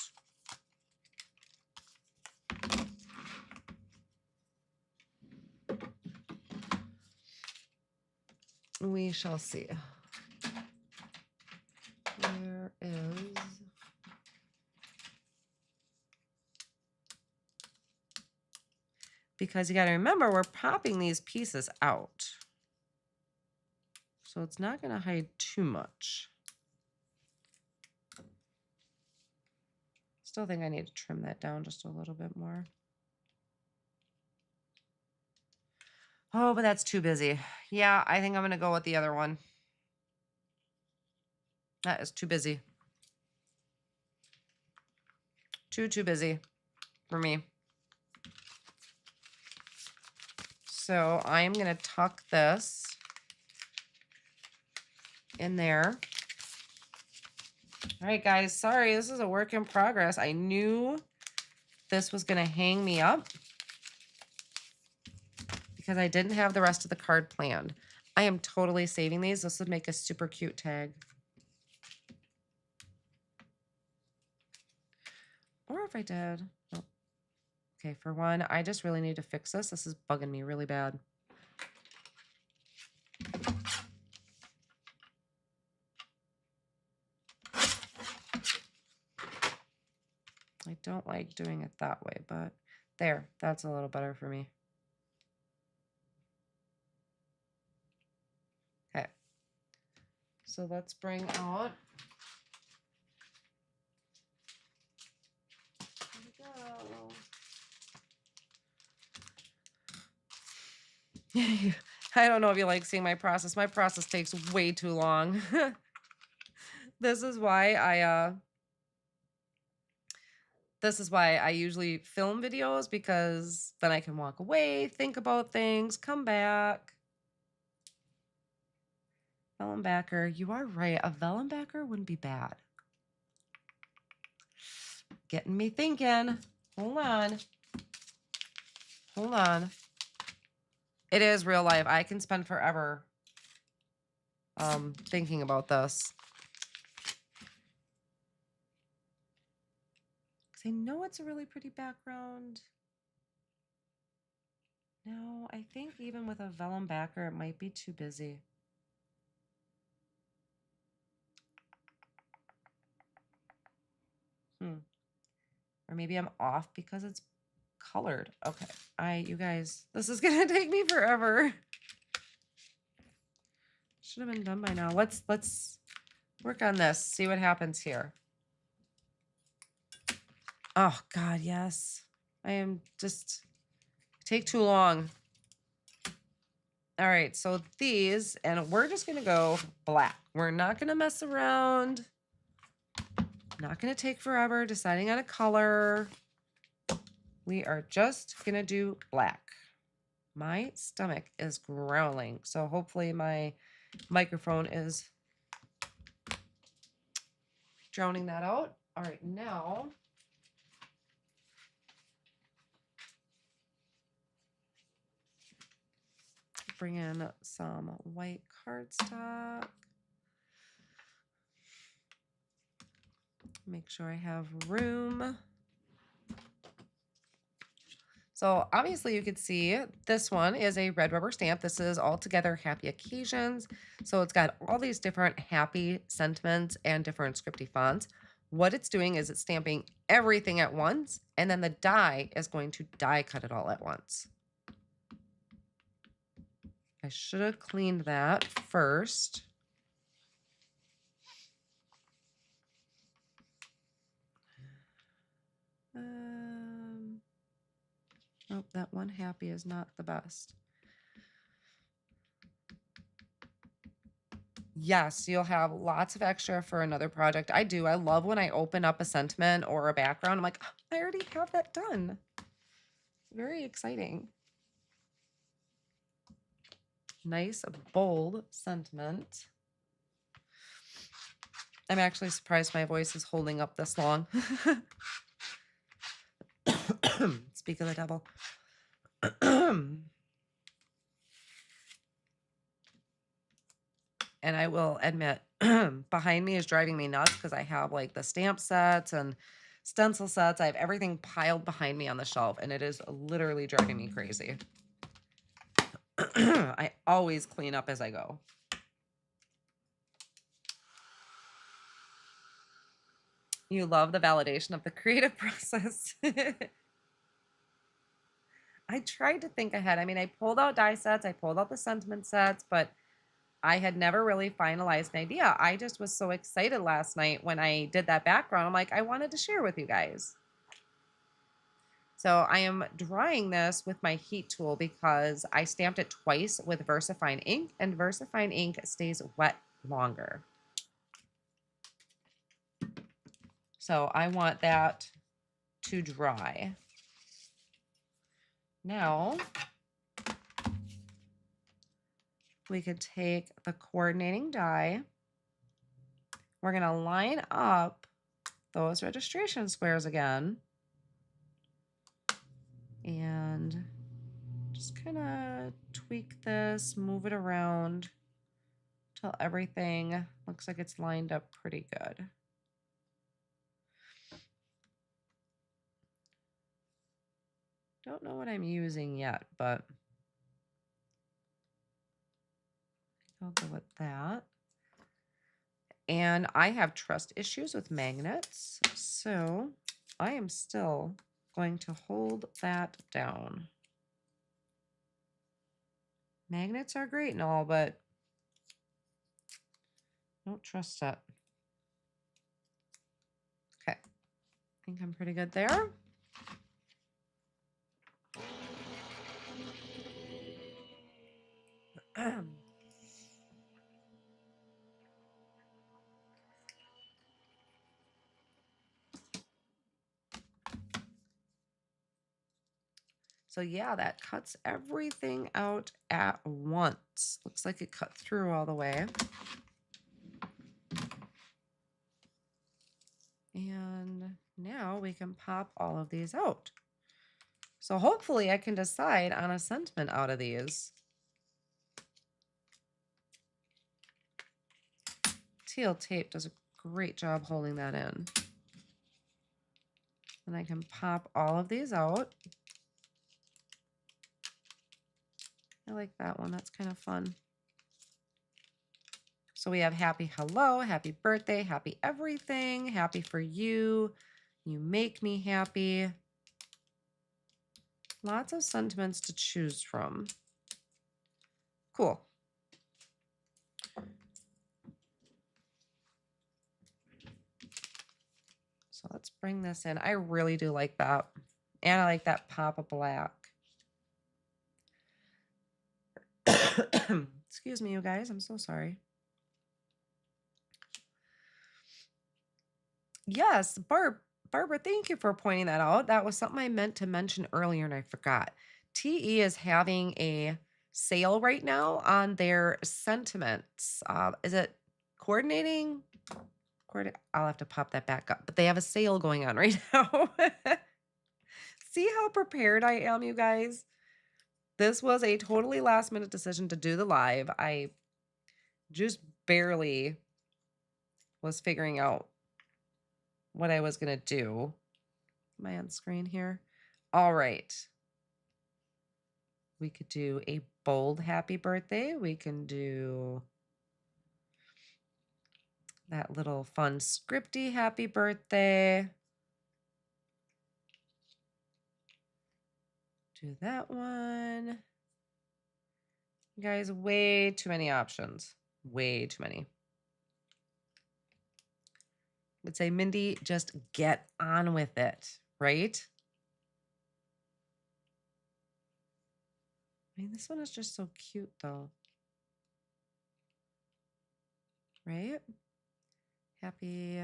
We shall see. Where is... Because you got to remember, we're popping these pieces out. So it's not going to hide too much. Still think I need to trim that down just a little bit more. Oh, but that's too busy. Yeah, I think I'm going to go with the other one. That is too busy. Too busy for me. So I am going to tuck this in there. All right, guys, sorry, this is a work in progress. I knew this was going to hang me up because I didn't have the rest of the card planned. I am totally saving these. This would make a super cute tag. Or if I did. Oh. Okay, for one, I just really need to fix this. This is bugging me really bad. I don't like doing it that way, but there, that's a little better for me. Okay, so let's bring out, I don't know if you like seeing my process. My process takes way too long. This is why I usually film videos, because then I can walk away, think about things, come back. Vellum backer, you are right. A vellum backer wouldn't be bad. Getting me thinking. Hold on. Hold on. It is real life. I can spend forever thinking about this. Because I know it's a really pretty background. No, I think even with a vellum backer, it might be too busy. Or maybe I'm off because it's colored. Okay, you guys, this is gonna take me forever. Should have been done by now. Let's work on this, see what happens here. Oh God, yes. I am just take too long. All right, so these, and we're just gonna go black. We're not gonna mess around. Not gonna take forever deciding on a color. We are just gonna do black. My stomach is growling, so hopefully my microphone is drowning that out. All right, now bring in some white cardstock. Make sure I have room. So obviously you can see this one is a red rubber stamp. This is Altogether Happy Occasions. So it's got all these different happy sentiments and different scripty fonts. What it's doing is it's stamping everything at once, and then the die is going to die cut it all at once. I should have cleaned that first. Nope, that one happy is not the best. Yes, you'll have lots of extra for another project. I do. I love when I open up a sentiment or a background. I'm like, "Oh, I already have that done." Very exciting. Nice, bold sentiment. I'm actually surprised my voice is holding up this long. Speak of the devil. And I will admit, behind me is driving me nuts because I have like the stamp sets and stencil sets. I have everything piled behind me on the shelf, and it is literally driving me crazy. I always clean up as I go. You love the validation of the creative process. I tried to think ahead. I mean, I pulled out die sets, I pulled out the sentiment sets, but I had never really finalized an idea. I just was so excited last night when I did that background. I'm like, I wanted to share with you guys. So I am drying this with my heat tool because I stamped it twice with VersaFine ink, and VersaFine ink stays wet longer. So I want that to dry. Now, we could take the coordinating die. We're going to line up those registration squares again. And just kind of tweak this, move it around till everything looks like it's lined up pretty good. Don't know what I'm using yet, but I'll go with that. And I have trust issues with magnets, so I am still going to hold that down. Magnets are great and all, but don't trust it. Okay, I think I'm pretty good there. So yeah, that cuts everything out at once. Looks like it cut through all the way. And now we can pop all of these out. So hopefully I can decide on a sentiment out of these. Teal tape does a great job holding that in. And I can pop all of these out. like that one. That's kind of fun. So we have happy hello, happy birthday, happy everything, happy for you. You make me happy. Lots of sentiments to choose from. Cool. So let's bring this in. I really do like that. And I like that pop of black. Excuse me, you guys. I'm so sorry. Yes, Barbara, thank you for pointing that out. That was something I meant to mention earlier and I forgot. TE is having a sale right now on their sentiments. Is it coordinating? I'll have to pop that back up, but they have a sale going on right now. See how prepared I am, you guys? This was a totally last minute decision to do the live. I just barely was figuring out what I was going to do. Am I on screen here? All right. We could do a bold happy birthday. We can do that little fun scripty happy birthday. Do that one. You guys, way too many options. Way too many. I'd say, Mindy, just get on with it, right? I mean, this one is just so cute, though. Right? Happy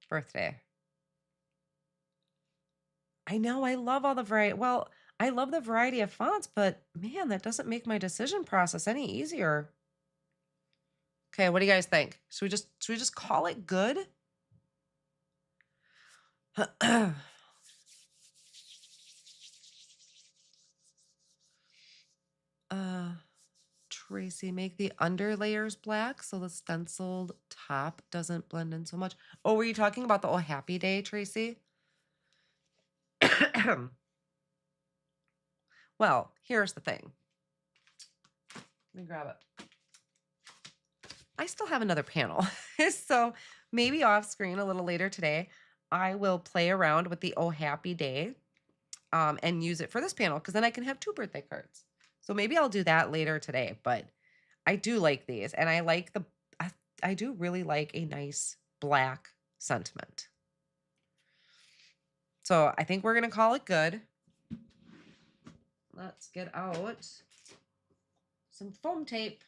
birthday. I know, I love all the variety. Well, I love the variety of fonts, but man, that doesn't make my decision process any easier. Okay, what do you guys think? Should we just call it good? Tracy, make the under layers black so the stenciled top doesn't blend in so much. Oh, were you talking about the Oh Happy Day, Tracy? Well, here's the thing. Let me grab it. I still have another panel. So maybe off screen a little later today, I will play around with the Oh Happy Day and use it for this panel because then I can have 2 birthday cards. So maybe I'll do that later today, but I do like these and I like I do really like a nice black sentiment. So I think we're going to call it good. Let's get out some foam tape.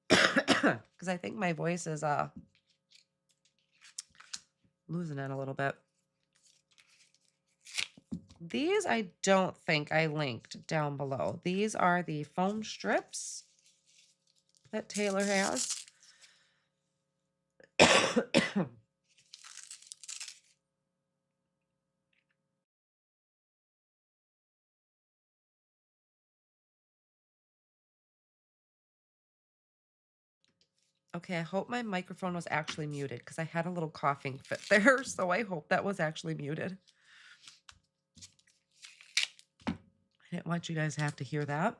Because I think my voice is losing it a little bit. These I don't think I linked down below. These are the foam strips that Taylor has. Okay, I hope my microphone was actually muted because I had a little coughing fit there, so I hope that was actually muted. I didn't want you guys to have to hear that.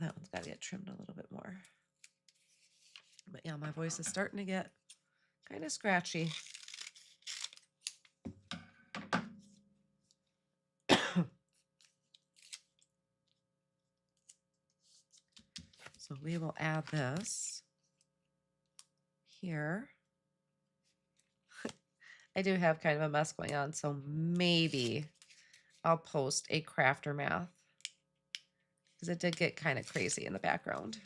That one's got to get trimmed a little bit more. But yeah, my voice is starting to get kind of scratchy. So we will add this here. I do have kind of a mess going on, so maybe I'll post a crafter math because it did get kind of crazy in the background.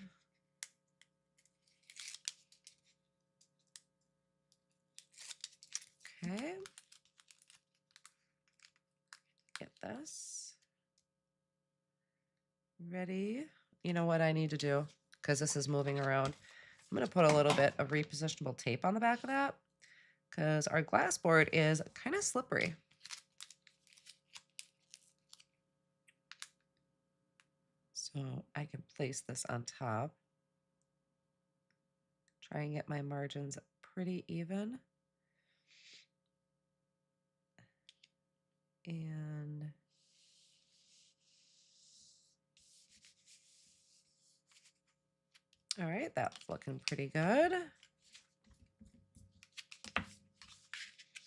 Okay. Get this ready. You know what I need to do because this is moving around. I'm going to put a little bit of repositionable tape on the back of that because our glass board is kind of slippery. So I can place this on top. Try and get my margins pretty even. And all right, that's looking pretty good.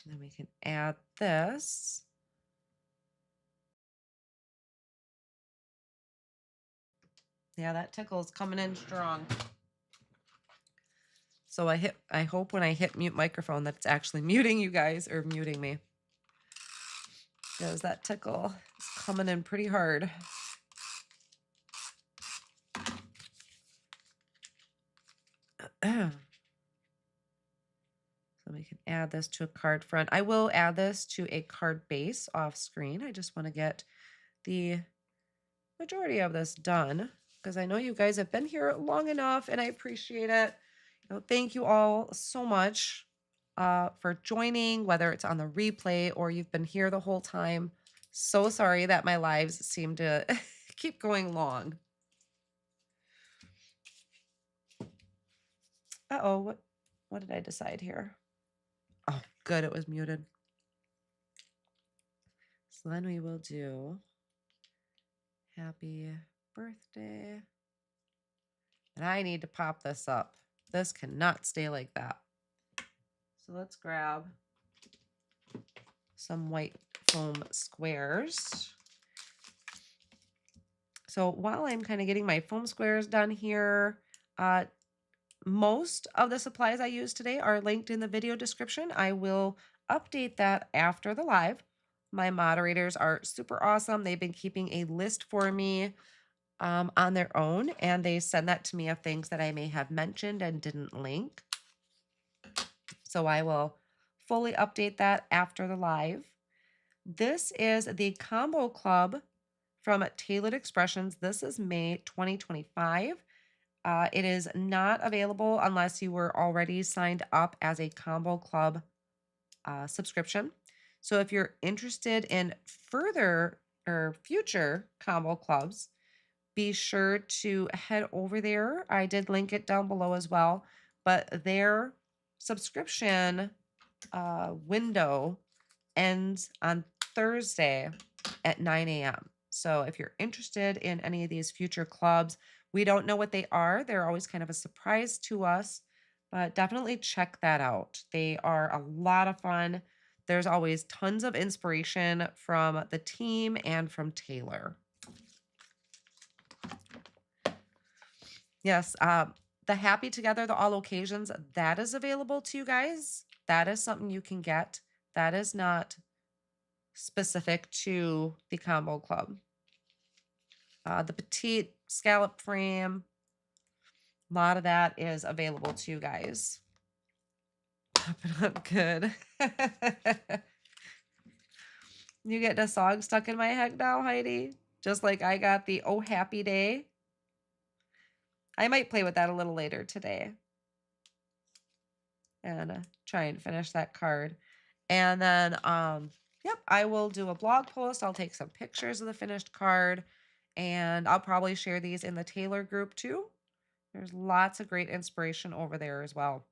Then we can add this. Yeah, that tickle's coming in strong. So I hope when I hit mute microphone that it's actually muting you guys or muting me. Because that tickle is coming in pretty hard. So we can add this to a card front. I will add this to a card base off screen. I just want to get the majority of this done because I know you guys have been here long enough and I appreciate it. Thank you all so much for joining, whether it's on the replay or you've been here the whole time. So sorry that my lives seem to keep going long. Uh-oh, what did I decide here? Oh, good, it was muted. So then we will do happy birthday. And I need to pop this up. This cannot stay like that. So let's grab some white foam squares. So while I'm kind of getting my foam squares done here, most of the supplies I used today are linked in the video description. I will update that after the live. My moderators are super awesome. They've been keeping a list for me on their own, and they send that to me of things that I may have mentioned and didn't link. So I will fully update that after the live. This is the Combo Club from Tailored Expressions. This is May 2025. It is not available unless you were already signed up as a Combo Club subscription. So if you're interested in further or future Combo Clubs, be sure to head over there. I did link it down below as well, but their subscription window ends on Thursday at 9 a.m. So if you're interested in any of these future clubs, we don't know what they are. They're always kind of a surprise to us, but definitely check that out. They are a lot of fun. There's always tons of inspiration from the team and from Taylor. Yes, the Happy Together, the All Occasions, that is available to you guys. That is something you can get. That is not specific to the Combo Club. The Petite Scallop Frame, a lot of that is available to you guys. Pop it up good. You get a song stuck in my head now, Heidi? Just like I got the Oh Happy Day. I might play with that a little later today. And try and finish that card. And then, yep, I will do a blog post. I'll take some pictures of the finished card. And I'll probably share these in the Taylor group too. There's lots of great inspiration over there as well.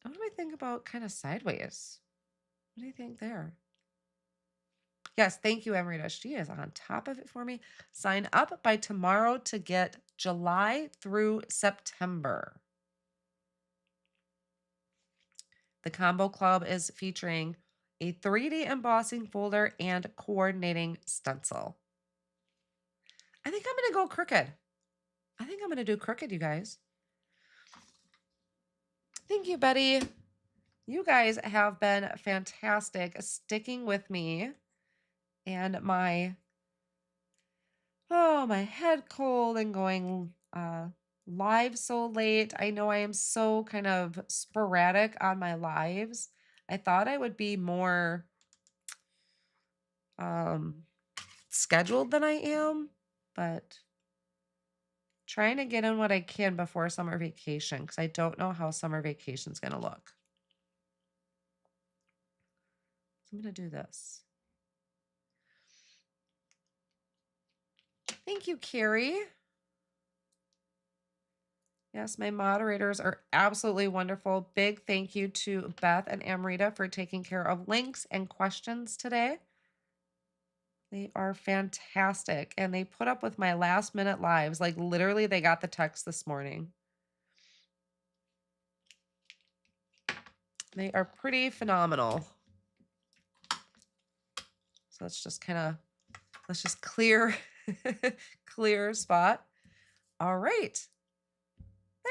What do I think about kind of sideways? What do you think there? Yes, thank you, Emerita. She is on top of it for me. Sign up by tomorrow to get July through September. The Combo Club is featuring a 3D embossing folder and coordinating stencil. I think I'm going to go crooked. I think I'm going to do crooked, you guys. Thank you, Betty. You guys have been fantastic sticking with me and my head cold and going live so late. I know I am so kind of sporadic on my lives. I thought I would be more scheduled than I am, but trying to get in what I can before summer vacation because I don't know how summer vacation is going to look. So I'm going to do this. Thank you, Carrie. Yes, my moderators are absolutely wonderful. Big thank you to Beth and Amrita for taking care of links and questions today. They are fantastic, and they put up with my last minute lives. Like, literally, they got the text this morning. They are pretty phenomenal. So let's just clear clear a spot. All right.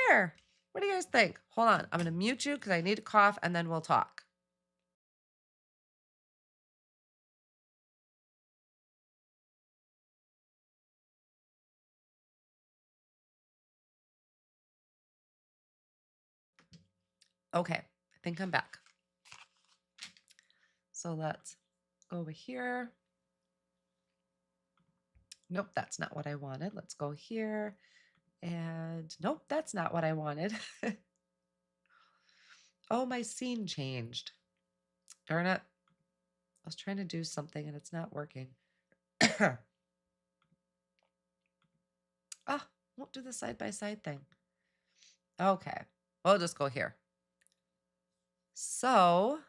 There. What do you guys think? Hold on. I'm going to mute you because I need to cough and then we'll talk. Okay. I think I'm back. So let's go over here. Nope, that's not what I wanted. Let's go here. And nope, that's not what I wanted. Oh, my scene changed. Darn it. I was trying to do something and it's not working. Ah, won't do the side-by-side thing. Okay, we'll just go here. So,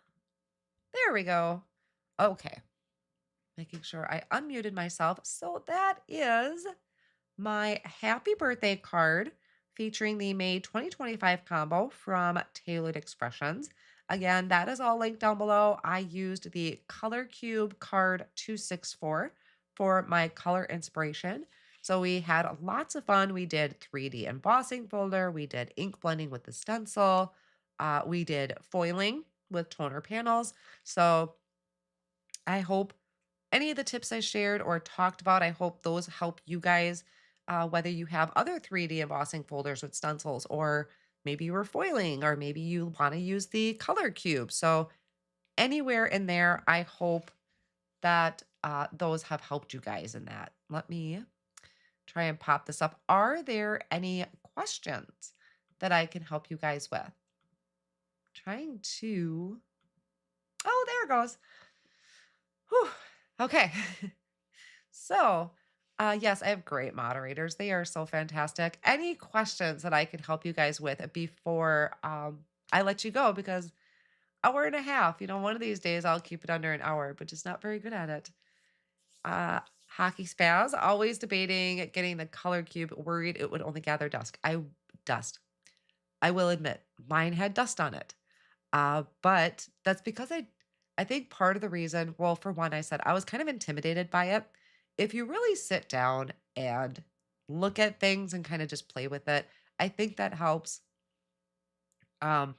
there we go. Okay, making sure I unmuted myself. So that is my happy birthday card featuring the May 2025 combo from Tailored Expressions. Again, that is all linked down below. I used the Color Cube card 264 for my color inspiration. So we had lots of fun. We did 3D embossing folder. We did ink blending with the stencil. We did foiling with toner panels. So I hope any of the tips I shared or talked about, I hope those help you guys, whether you have other 3D embossing folders with stencils, or maybe you were foiling, or maybe you want to use the color cube. So anywhere in there, I hope that those have helped you guys in that. Let me try and pop this up. Are there any questions that I can help you guys with? Trying to, oh, there it goes. Whew. Okay. So, yes, I have great moderators. They are so fantastic. Any questions that I can help you guys with before I let you go? Because hour and a half, one of these days I'll keep it under an hour, but just not very good at it. Hockey Spaz, always debating getting the color cube, worried it would only gather dust. I will admit, mine had dust on it. But that's because I think part of the reason, well, for one, I said I was kind of intimidated by it. If you really sit down and look at things and kind of just play with it, I think that helps. Um,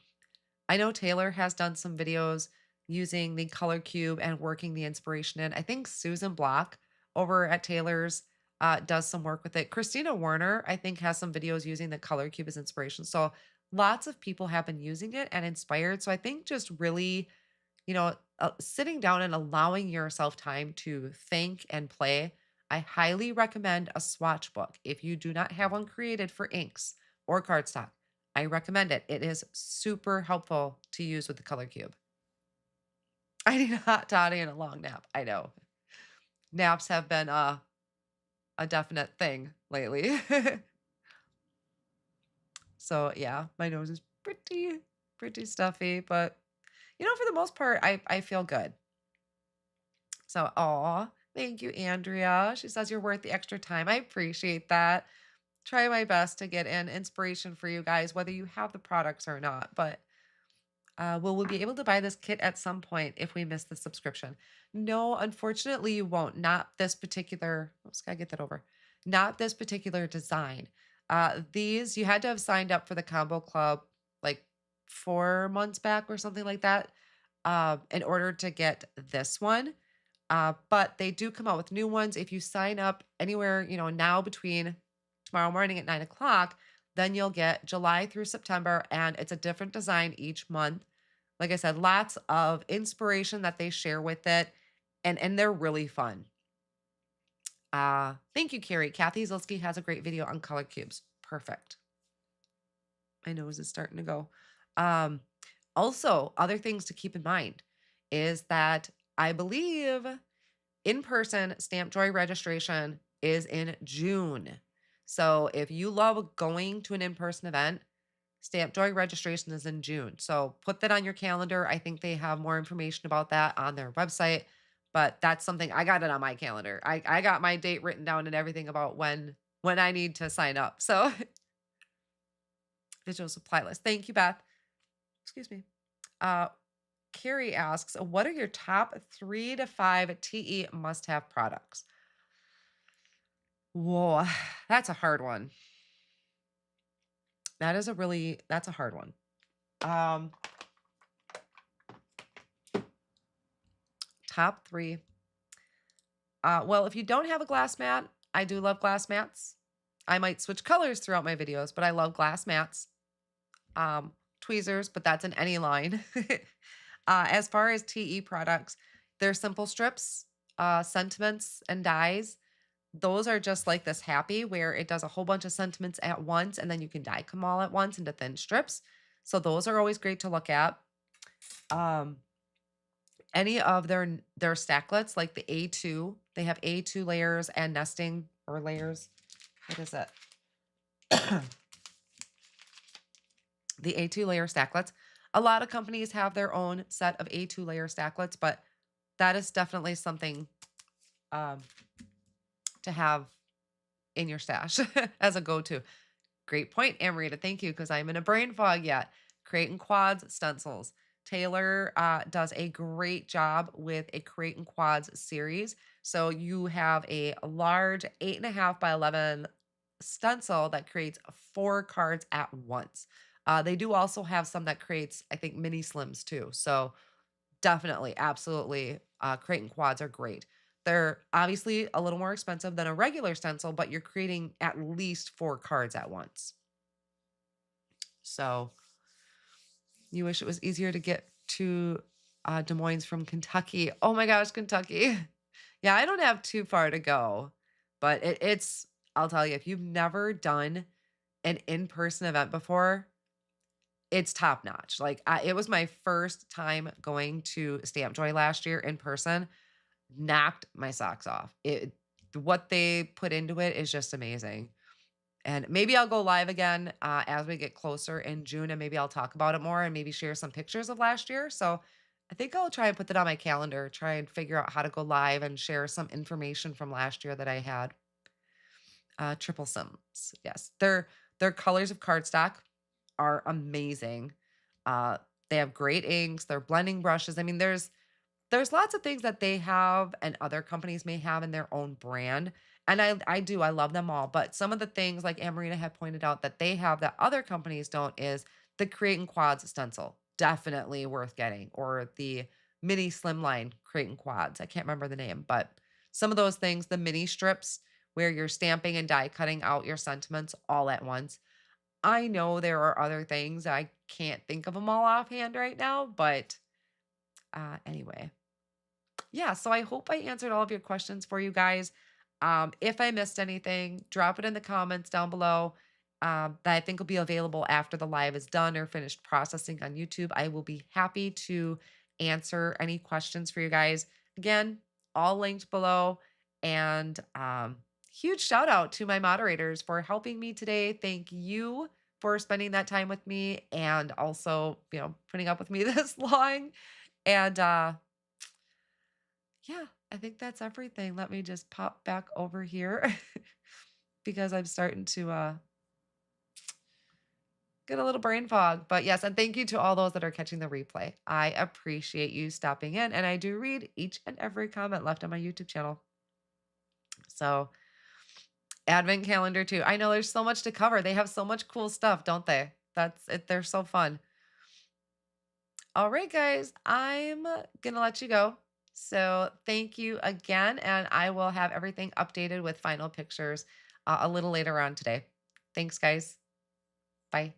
I know Taylor has done some videos using the color cube and working the inspiration in. I think Susan Block over at Taylor's does some work with it. Christina Warner, I think, has some videos using the color cube as inspiration. So lots of people have been using it and inspired. So I think just really, sitting down and allowing yourself time to think and play. I highly recommend a swatch book. If you do not have one created for inks or cardstock, I recommend it. It is super helpful to use with the color cube. I need a hot toddy and a long nap. I know. Naps have been a definite thing lately. So yeah, my nose is pretty stuffy, but for the most part, I feel good. So, aw, thank you, Andrea. She says you're worth the extra time. I appreciate that. Try my best to get in inspiration for you guys, whether you have the products or not. But will we be able to buy this kit at some point if we miss the subscription? No, unfortunately, you won't. Not this particular. Oops, gotta get that over. Not this particular design. These you had to have signed up for the combo club like 4 months back or something like that, in order to get this one. But they do come out with new ones. If you sign up anywhere, now between tomorrow morning at 9 o'clock, then you'll get July through September, and it's a different design each month. Like I said, lots of inspiration that they share with it, and they're really fun. Thank you, Carrie. Kathy Zilski has a great video on color cubes. Perfect. My nose is starting to go. Also, other things to keep in mind is that I believe in-person Stamp Joy registration is in June. So if you love going to an in-person event, Stamp Joy registration is in June. So put that on your calendar. I think they have more information about that on their website, but that's something I got it on my calendar. I got my date written down and everything about when I need to sign up. So digital supply list. Thank you, Beth. Excuse me. Uh Carrie asks, what are your top 3 to 5 TE must-have products? Whoa, that's a hard one. That's a hard one. Um, Top three. Well, if you don't have a glass mat, I do love glass mats. I might switch colors throughout my videos, but I love glass mats. Tweezers, but that's in any line. As far as TE products, they're simple strips, sentiments, and dies. Those are just like this happy where it does a whole bunch of sentiments at once, and then you can die them all at once into thin strips. So those are always great to look at. Um, any of their stacklets, like the A2, they have A2 layers and nesting or layers. What is it? The A2 layer stacklets. A lot of companies have their own set of A2 layer stacklets, but that is definitely something um, to have in your stash as a go-to. Great point, Amarita. Thank you, because I'm in a brain fog yet. Create and Quads stencils. Taylor does a great job with a Create and Quads series. So you have a large 8.5 by 11 stencil that creates 4 cards at once. They do also have some that creates, I think, mini slims too. So definitely, absolutely, Create and Quads are great. They're obviously a little more expensive than a regular stencil, but you're creating at least 4 cards at once. So you wish it was easier to get to Des Moines from Kentucky. Oh my gosh, Kentucky. Yeah, I don't have too far to go, but it's, I'll tell you, if you've never done an in-person event before, it's top notch. Like it was my first time going to Stamp Joy last year in person, knocked my socks off. What they put into it is just amazing. And maybe I'll go live again as we get closer in June, and maybe I'll talk about it more and maybe share some pictures of last year. So I think I'll try and put that on my calendar, try and figure out how to go live and share some information from last year that I had. Triple Sims, yes, their colors of cardstock are amazing. Uh, they have great inks, their blending brushes. I mean, there's lots of things that they have and other companies may have in their own brand. And I love them all. But some of the things like Amarina had pointed out that they have that other companies don't is the Create and Quads stencil. Definitely worth getting. Or the mini slimline Create and Quads. I can't remember the name, but some of those things, the mini strips where you're stamping and die cutting out your sentiments all at once. I know there are other things. I can't think of them all offhand right now, but anyway. Yeah, so I hope I answered all of your questions for you guys. If I missed anything, drop it in the comments down below. That I think will be available after the live is done or finished processing on YouTube. I will be happy to answer any questions for you guys. Again, all linked below. And huge shout out to my moderators for helping me today. Thank you for spending that time with me and also, putting up with me this long. And yeah, I think that's everything. Let me just pop back over here because I'm starting to get a little brain fog. But yes, and thank you to all those that are catching the replay. I appreciate you stopping in, and I do read each and every comment left on my YouTube channel. So, advent calendar too. I know there's so much to cover. They have so much cool stuff, don't they? That's it. They're so fun. All right, guys, I'm going to let you go. So thank you again, and I will have everything updated with final pictures a little later on today. Thanks, guys. Bye.